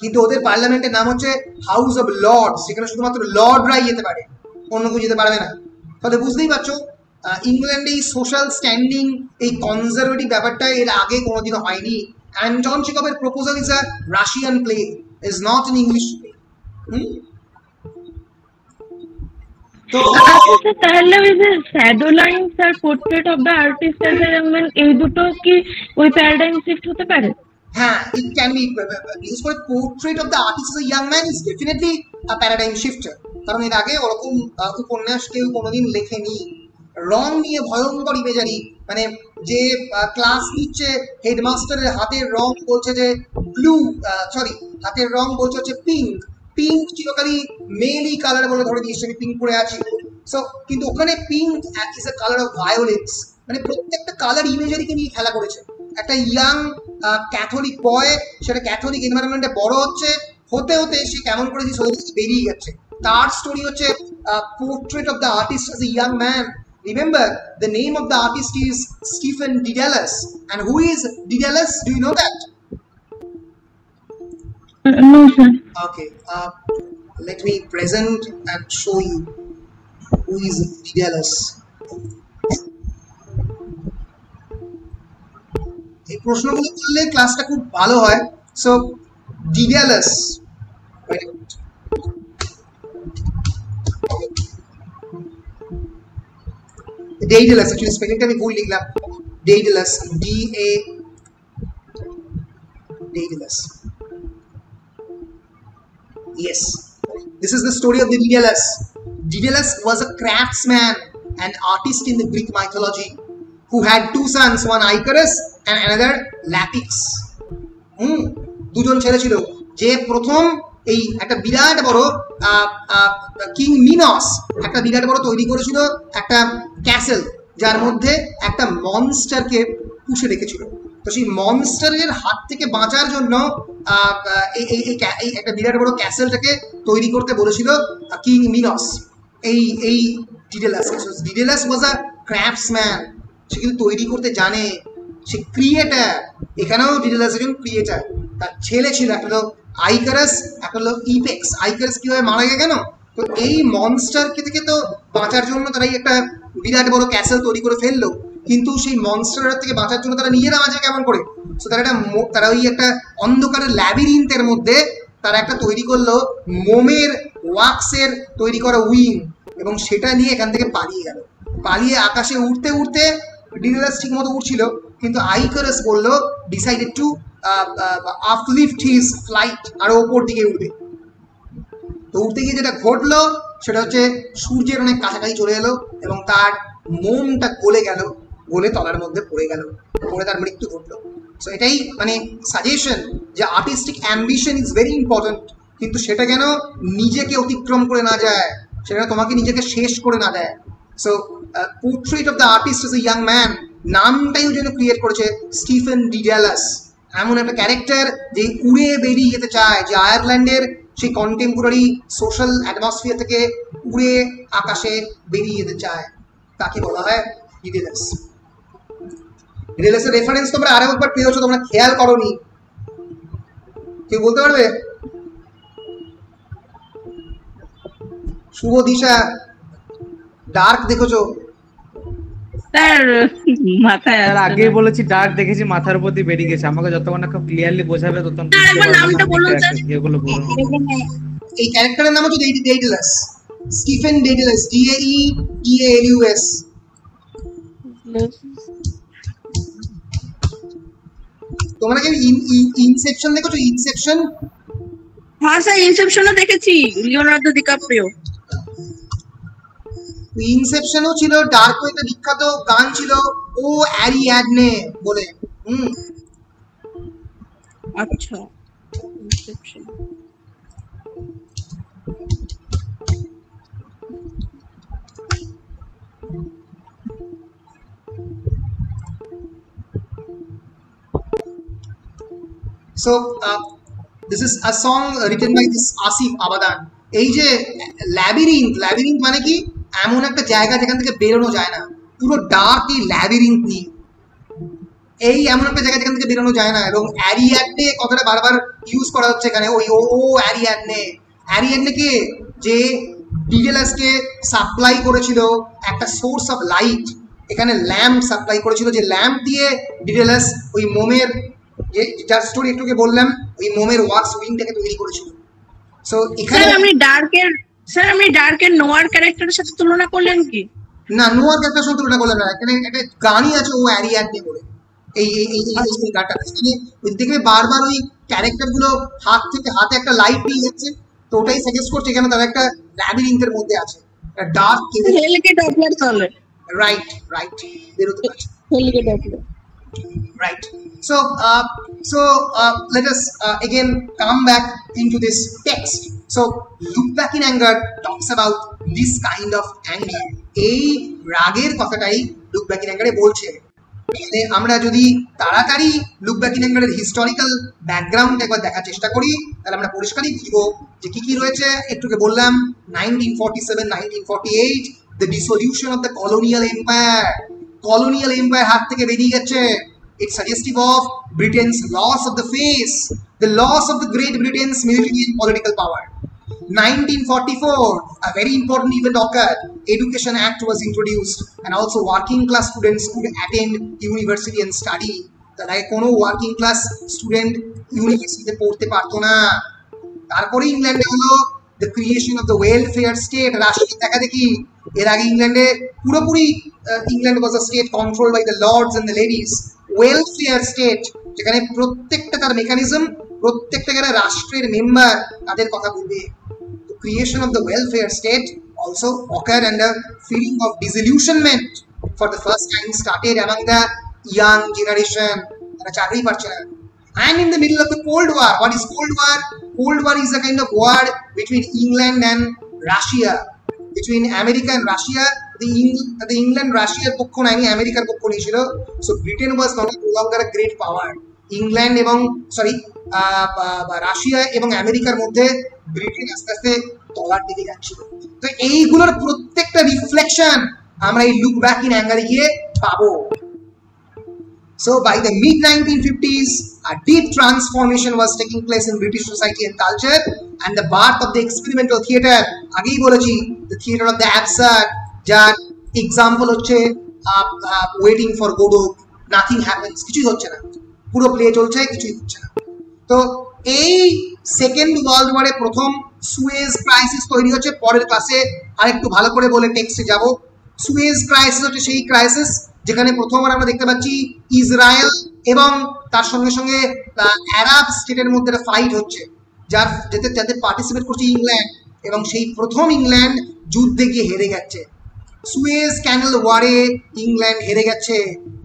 কিন্তু ওদের পার্লামেন্টের নাম হচ্ছে হাউস অফ লর্ডস, যেখানে শুধুমাত্র লর্ডরাই যেতে পারে, অন্য কেউ যেতে পারবে না। তাহলে বুঝতেই পারছো ইংল্যান্ডে এই সোশ্যাল স্ট্যান্ডিং, এই কনজারভেটিভ ব্যাপারটা এর আগে কোনোদিনও হয়নি। অ্যান্টন চেকভের proposal is a Russian play, is not an English play. তো তাহলে ওই যে শ্যাডো লাইনস আর পোর্ট্রেট অফ দ্য আর্টিস্ট এই দুটো কি ওই প্যারাডাইম শিফট হতে পারে? হ্যাঁ, it can be, বিশেষ করে portrait of the artist as a young man is definitely a paradigm shifter, কারণ এর আগে ওরকম উপন্যাস কেউ কোনোদিন লেখেনি। রং নিয়ে ভয়ঙ্কর ইমেজারি, মানে যে ক্লাস নিচ্ছে হেডমাস্টারের হাতের রং বলছে যে ব্লু, হাতের রং বলছে হচ্ছে পিঙ্ক, পিঙ্ক চিরকালই মেলি কালার বলে ধরে দিয়েছে, আমি পিঙ্ক পরে আছি। সো কিন্তু ওখানে pink is a colour of violence, মানে প্রত্যেকটা কালার ইমেজারিকে নিয়ে খেলা করেছে। একটা ইয়াং ক্যাথলিক বয়, সেটা ক্যাথলিক এনভায়রনমেন্টে বড় হতে হতে সে কেমন করে বেরিয়ে যাচ্ছে, তার স্টোরি হচ্ছে portrait of the artist as a young man. Remember, the name of the artist is Stephen Dedalus. And who is Dedalus? Do you know that? No, sir. Okay. Let me present and show you who is Dedalus. এই প্রশ্নগুলো করলে ক্লাসটা খুব ভালো হয়। So Dedalus. Daedalus, actually spellingটা আমি ভুল লিখলাম, Daedalus, Daedalus. Yes, this is the story of the Daedalus. Daedalus was a craftsman and artist in the Greek mythology who had two sons, one Icarus and another Lapix. দুজন ছেলে ছিল, যে প্রথম এই একটা বিরাট বড় কিং মিনস একটা বিরাট বড় তৈরি করেছিল একটা ক্যাসেল, যার মধ্যে একটা মনস্টারকে পুষে রেখেছিল। তো সেই মনস্টারের হাত থেকে বাঁচার জন্য এই একটা বিরাট বড় ক্যাসেলটাকে তৈরি করতে বলেছিল কিং মিনস। এই ডিডেলাস ওয়াজ আ ক্রাফটসম্যান, সে কিন্তু তৈরি করতে জানে, সে ক্রিয়েটার। এখানেও ডিডেলাস একজন ক্রিয়েটার। তার ছেলে ছিল, একটা হলো আইকারাস, একটা হলো ইপেক্স। আইকারাস কিভাবে মারা গেল কেন? তো এই মনস্টারকে থেকে তো বাঁচার জন্য তারা একটা বিরাট বড় ক্যাসেল তৈরি করে ফেললো, কিন্তু সেই মনস্টার থেকে বাঁচার জন্য তারা নিজেরা বাঁচে কেমন করে? সো তারা ওই একটা অন্ধকারের ল্যাবিরিন্থের মধ্যে তারা একটা তৈরি করলো মোমের ওয়াক্সের তৈরি করা উইং, এবং সেটা নিয়ে এখান থেকে পালিয়ে গেল। পালিয়ে আকাশে উঠতে উঠতে ডিডেলাস ঠিক মতো উঠছিল, কিন্তু আইকারাস বললো decided to uplift his flight, আরো ওপর দিকে উঠবে। তো উঠতে গিয়ে যেটা ঘটলো সেটা হচ্ছে সূর্যের অনেক কাছাকাছি চলে এলো এবং তার মোমটা গলে গেল, গলে তলার মধ্যে পড়ে গেল, পড়ে তার মৃত্যু ঘটলো। সো এটাই মানে সাজেশন যে artistic ambition is very important, কিন্তু সেটা যেন নিজেকে অতিক্রম করে না যায়, সেটা তোমাকে নিজেকে শেষ করে না দেয়। So portrait of the artist is a young man নামটাই যেন ক্রিয়েট করেছে স্টিফেন ডিডেলাস, এমন একটা ক্যারেক্টার যে উড়ে বেরিয়ে যেতে চায়, যে আয়ারল্যান্ডের সেই কন্টেম্পোরারি সোশ্যাল অ্যাটমসফিয়ার থেকে উড়ে আকাশে বেরিয়ে যেতে চায়। তাকে বলা হয় ডিডেলাস। ডিডেলাসের রেফারেন্স তোমরা আরো একবার পেয়েছো, তোমরা খেয়াল করোনি, কেউ বলতে পারবে? শুভ দিশা ডার্ক দেখেছো? স্যার মাথায় আর আগেই বলেছি ডার্ক দেখেছি, মাথার উপর দিয়ে বেরিয়ে গেছে। আমাকে যতক্ষণ না খুব ক্লিয়ারলি বোঝাবে ততক্ষণ বুঝতে পারবো না। নামটা বলুন স্যার। এগুলো বলুন। এই ক্যারেক্টারের নাম হচ্ছে ডেডালাস, স্টিফেন ডেডালাস, DAEDALUS। তোমরা কি ইনসেপশন দেখেছো? ইনসেপশন? হ্যাঁ স্যার, ইনসেপশনও দেখেছি, লিওনার্দো ডিকাপ্রিও। ইনসেপশনও ছিল, ডার্কও একটা বিখ্যাত গান ছিল ও অ্যারিয়াডনে বলে। আচ্ছা, Inception. So this is a song written by this Asif Abadan. এই যে ল্যাবিরিন্থ মানে কি? এমন একটা জায়গা যেখান থেকে বেরোনো যায় না, পুরো ডার্ক এই ল্যাবিরিন্থ নিয়ে। এই এমন একটা জায়গা যেখান থেকে বেরোনো যায় না। এবং অ্যারিয়াডনে কথাটা বারবার ইউজ করা হচ্ছে এখানে। ওই ও অ্যারিয়াডনে কে? যে ডিডেলাসকে সাপ্লাই করেছিল একটা সোর্স অফ লাইট, এখানে ল্যাম্প সাপ্লাই করেছিল, যে ল্যাম্প দিয়ে ডিডেলাস ওই মোমের, যার স্টোরি একটুকে বললাম, ওই মোমের ওয়াক্স উইংটাকে তৈরি করেছিল। সো এখানে আপনি ডার্কের নোয়ার ক্যারেক্টারের সাথে তুলনা করলেন কি? না, নোয়ার ক্যারেক্টারের সাথে তুলনা করলেন না। এখানে একটা গানই আছে ও অ্যারিয়াডনে বলে, এই গানটা। এখানে দেখবে বারবার ওই ক্যারেক্টার গুলো হাত থেকে হাতে একটা লাইট নিয়ে যাচ্ছে, তো ওটাই সাজেস্ট করছে এখানে তারা একটা ল্যাবিরিন্থের মধ্যে আছে, একটা ডার্ক। হেলিকে ডপলার চলে। রাইট, বেরোতে পারছে। হেলিকে Doppler. Right. So let us again come back into this text. So Look Back in Anger talks about this kind of anger. এই রাগের কথাটাই Look Back in Anger এ বলছে। তাহলে আমরা যদি তাড়াতাড়ি Look Back in Anger এর হিস্টোরিক্যাল ব্যাকগ্রাউন্ড একবার দেখার চেষ্টা করি, তাহলে আমরা পরিষ্কারই বুঝবো যে কি রয়েছে। একটুকে বললাম 1947-1948 the dissolution of the colonial empire হাত থেকে বেরিয়ে গেছে। It's suggestive of Britain's loss of the face, the loss of the Great Britain's military and political power. 1944, a very important event occurred. Education Act was introduced, and also working class students could attend university and study. তার আগে কোনো working class student ইউনিভার্সিটিতে পড়তে পারতো না। তারপরে ইংল্যান্ডে হলো the creation of the welfare state, রাষ্ট্রীয় দেখা দেখি। এর আগে ইংল্যান্ডে পুরোপুরি England was a state controlled by the lords and the ladies. Welfare state, যেখানে প্রত্যেকটা তার মেকানিজম, প্রত্যেকটা যারা রাষ্ট্রের মেম্বার তাদের কথা বলবে। Creation of the welfare state also occur and the feeling of disillusionment for the first time started among the young generation. তারা চাকরি পাচ্ছে না। And in the middle of the Cold War, what is Cold War? Cold War is a kind of war between England and Russia, between America and Russia. The England Russia পক্ষ নাই, আমেরিকার পক্ষ নিয়েছিল। So Britain was not longer a great power. England এবং Russia এবং আমেরিকার মধ্যে Britain আস্তে আস্তে তলার দিকে যাচ্ছিল। তো এইগুলোর প্রত্যেকটা রিফ্লেকশন আমরা এই লুক ব্যাক ইন অ্যাঙ্গারে গিয়ে পাবো। So by the mid-1950s, a deep transformation was taking place in British society and culture, and the birth of the experimental theatre. আগেই বলেছি, the theatre of the absurd, যার example হচ্ছে waiting for Godot, nothing happens, কিছুই হচ্ছে না, পুরো play চলছে, কিছুই হচ্ছে না। তো এই সেকেন্ড ওয়ার্ল্ড ওয়ারে প্রথম সুয়েজ ক্রাইসিস তৈরি হচ্ছে। পরের ক্লাসে আরেকটু ভালো করে বলে টেক্সটে যাব। সুয়েজ ক্রাইসিস হচ্ছে সেই ক্রাইসিস যেখানে প্রথমবার আমরা দেখতে পাচ্ছি ইসরায়েল এবং তার সঙ্গে সঙ্গে আরব স্টেটের মধ্যে একটা ফাইট হচ্ছে, যাতে পার্টিসিপেট করছে ইংল্যান্ড, এবং সেই প্রথম ইংল্যান্ড যুদ্ধে গিয়ে হেরে গেছে। সুয়েজ ক্যানেল ওয়ারে ইংল্যান্ড হেরে গেছে।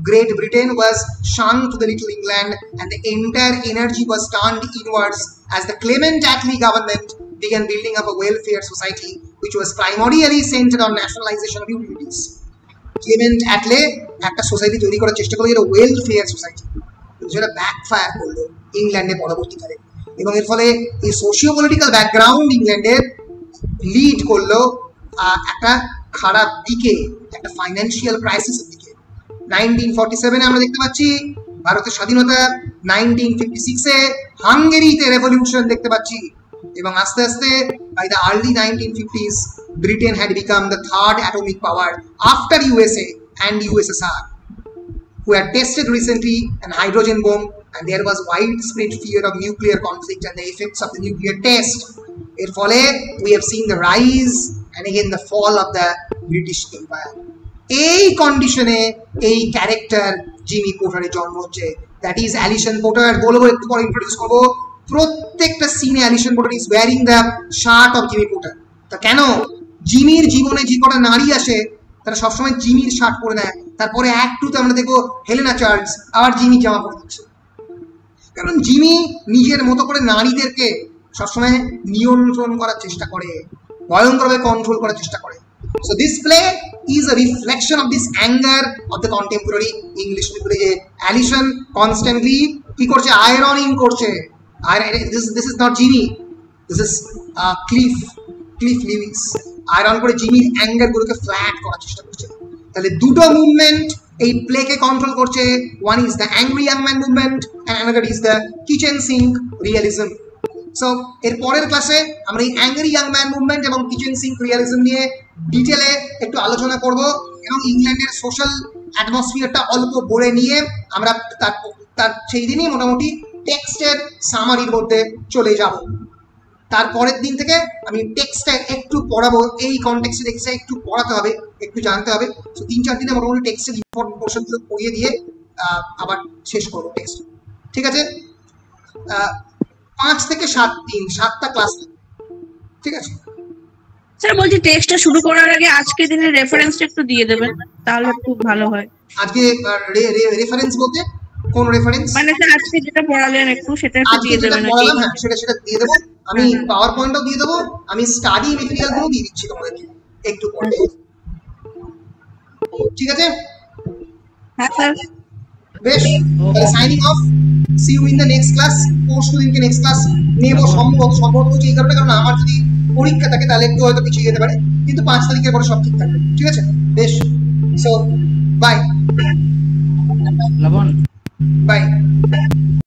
Great Britain was shunned to the little England, and the entire energy was turned inwards as the Clement Attlee government began building up a welfare society which was primarily centered on nationalization of utilities. Clement Attlee একটা society তৈরি করার চেষ্টা করলো, যেটা welfare society, যেটা backfire করলো ইংল্যান্ডে পরবর্তীকালে। এবং এর ফলে এই সোশিও পলিটিক্যাল ব্যাকগ্রাউন্ড ইংল্যান্ডের লিড করলো একটা খারাপ দিকে, একটা ফাইন্যান্সিয়াল ক্রাইসিসের দিকে। 1947 আমরা দেখতে পাচ্ছি ভারতের স্বাধীনতা, 1956 হাঙ্গেরিতে রেভলিউশন দেখতে পাচ্ছি, এবং আস্তে আস্তে by the early 1950s Britain had become the third atomic power after USA and USSR, who had tested recently an hydrogen bomb, and there was widespread fear of nuclear conflict and the effects of the nuclear test. এর ফলে we have seen the rise and again the fall of the British Empire. এই কন্ডিশনে এই character Jimmy পোর্টারের জন্ম হচ্ছে, that is Allison porter. বলবো একটু পরে ইন্ট্রোডিউস করবো। প্রত্যেকটা সিনে Allison Porter is wearing the shirt of Jimmy Porter. তা কেন? জিমির জীবনে যে কটা নারী আসে তারা সবসময় জিমির শার্ট পরে নেয়, তারপরে অ্যাক্ট টুতে আমরা দেখবো হেলেনা চার্লস আবার জিমির জামা পরে দিচ্ছে, কারণ জিমি নিজের মতো করে নারীদেরকে সবসময় নিয়ন্ত্রণ করার চেষ্টা করে, ভয়ঙ্করভাবে কন্ট্রোল করার চেষ্টা করে। So this play is a reflection of this anger of the contemporary English people. যে অ্যালিসন constantly কি করছে, আয়রনিং করছে। This is not Jimmy, this is Cliff Lewis iron করে জিমির অ্যাঙ্গার গুলোকে ফ্ল্যাট করার চেষ্টা করছে। তাহলে দুটো মুভমেন্ট এই প্লেকে কন্ট্রোল করছে, one is the angry young man movement and another is the kitchen sync realism. So এর পরের ক্লাসে আমরা এই অ্যাংরি ইয়াং ম্যান মুভমেন্ট এবং কিচেন সিঙ্ক রিয়েলিজম নিয়ে ডিটেলে একটু আলোচনা করব, এবং ইংল্যান্ডের সোশ্যাল অ্যাটমসফিয়ারটা অল্প বলে নিয়ে আমরা তার সেই দিনই মোটামুটি টেক্সটের সামারির মধ্যে চলে যাব। তারপরের দিন থেকে আমি টেক্সটটা একটু পড়াবো, এই কনটেক্সটে টেক্সটটা একটু পড়াতে হবে, একটু জানতে হবে। তো 3-4 দিনে মোটামুটি টেক্সটের ইম্পর্টেন্ট পোর্শনগুলো পড়িয়ে দিয়ে আবার শেষ করবো টেক্সট। ঠিক আছে? 5 থেকে 7 দিন, 7টা ক্লাস, ঠিক আছে? স্যার বলছি টেক্সটটা শুরু করার আগে আজকে দিনের রেফারেন্সটা একটু দিয়ে দেবেন, তাহলে খুব ভালো হয়। আজকে রেফারেন্স বলতে কোন রেফারেন্স? মানে স্যার আজকে যেটা পড়ালেন একটু সেটা একটু দিয়ে দেবেন। হ্যাঁ, সেটা দিয়ে দেবো। আমি পাওয়ার পয়েন্টও দিয়ে দেবো, আমি স্টাডি মেটেরিয়াল গুলো দিয়ে দিচ্ছি তোমাদেরকে একটু পরে। ঠিক আছে? হ্যাঁ স্যার, বেশ, তাহলে signing off, see you in the next class. পরশু দিনকে নেক্সট ক্লাস নেবো সম্ভবত হচ্ছে এই কারণে, কারণ আমার যদি পরীক্ষা থাকে তাহলে একটু হয়তো পিছিয়ে যেতে পারে, কিন্তু 5 তারিখের পরে সব ঠিক থাকবে। ঠিক আছে? বেশ, সো বাই লবণ বাই।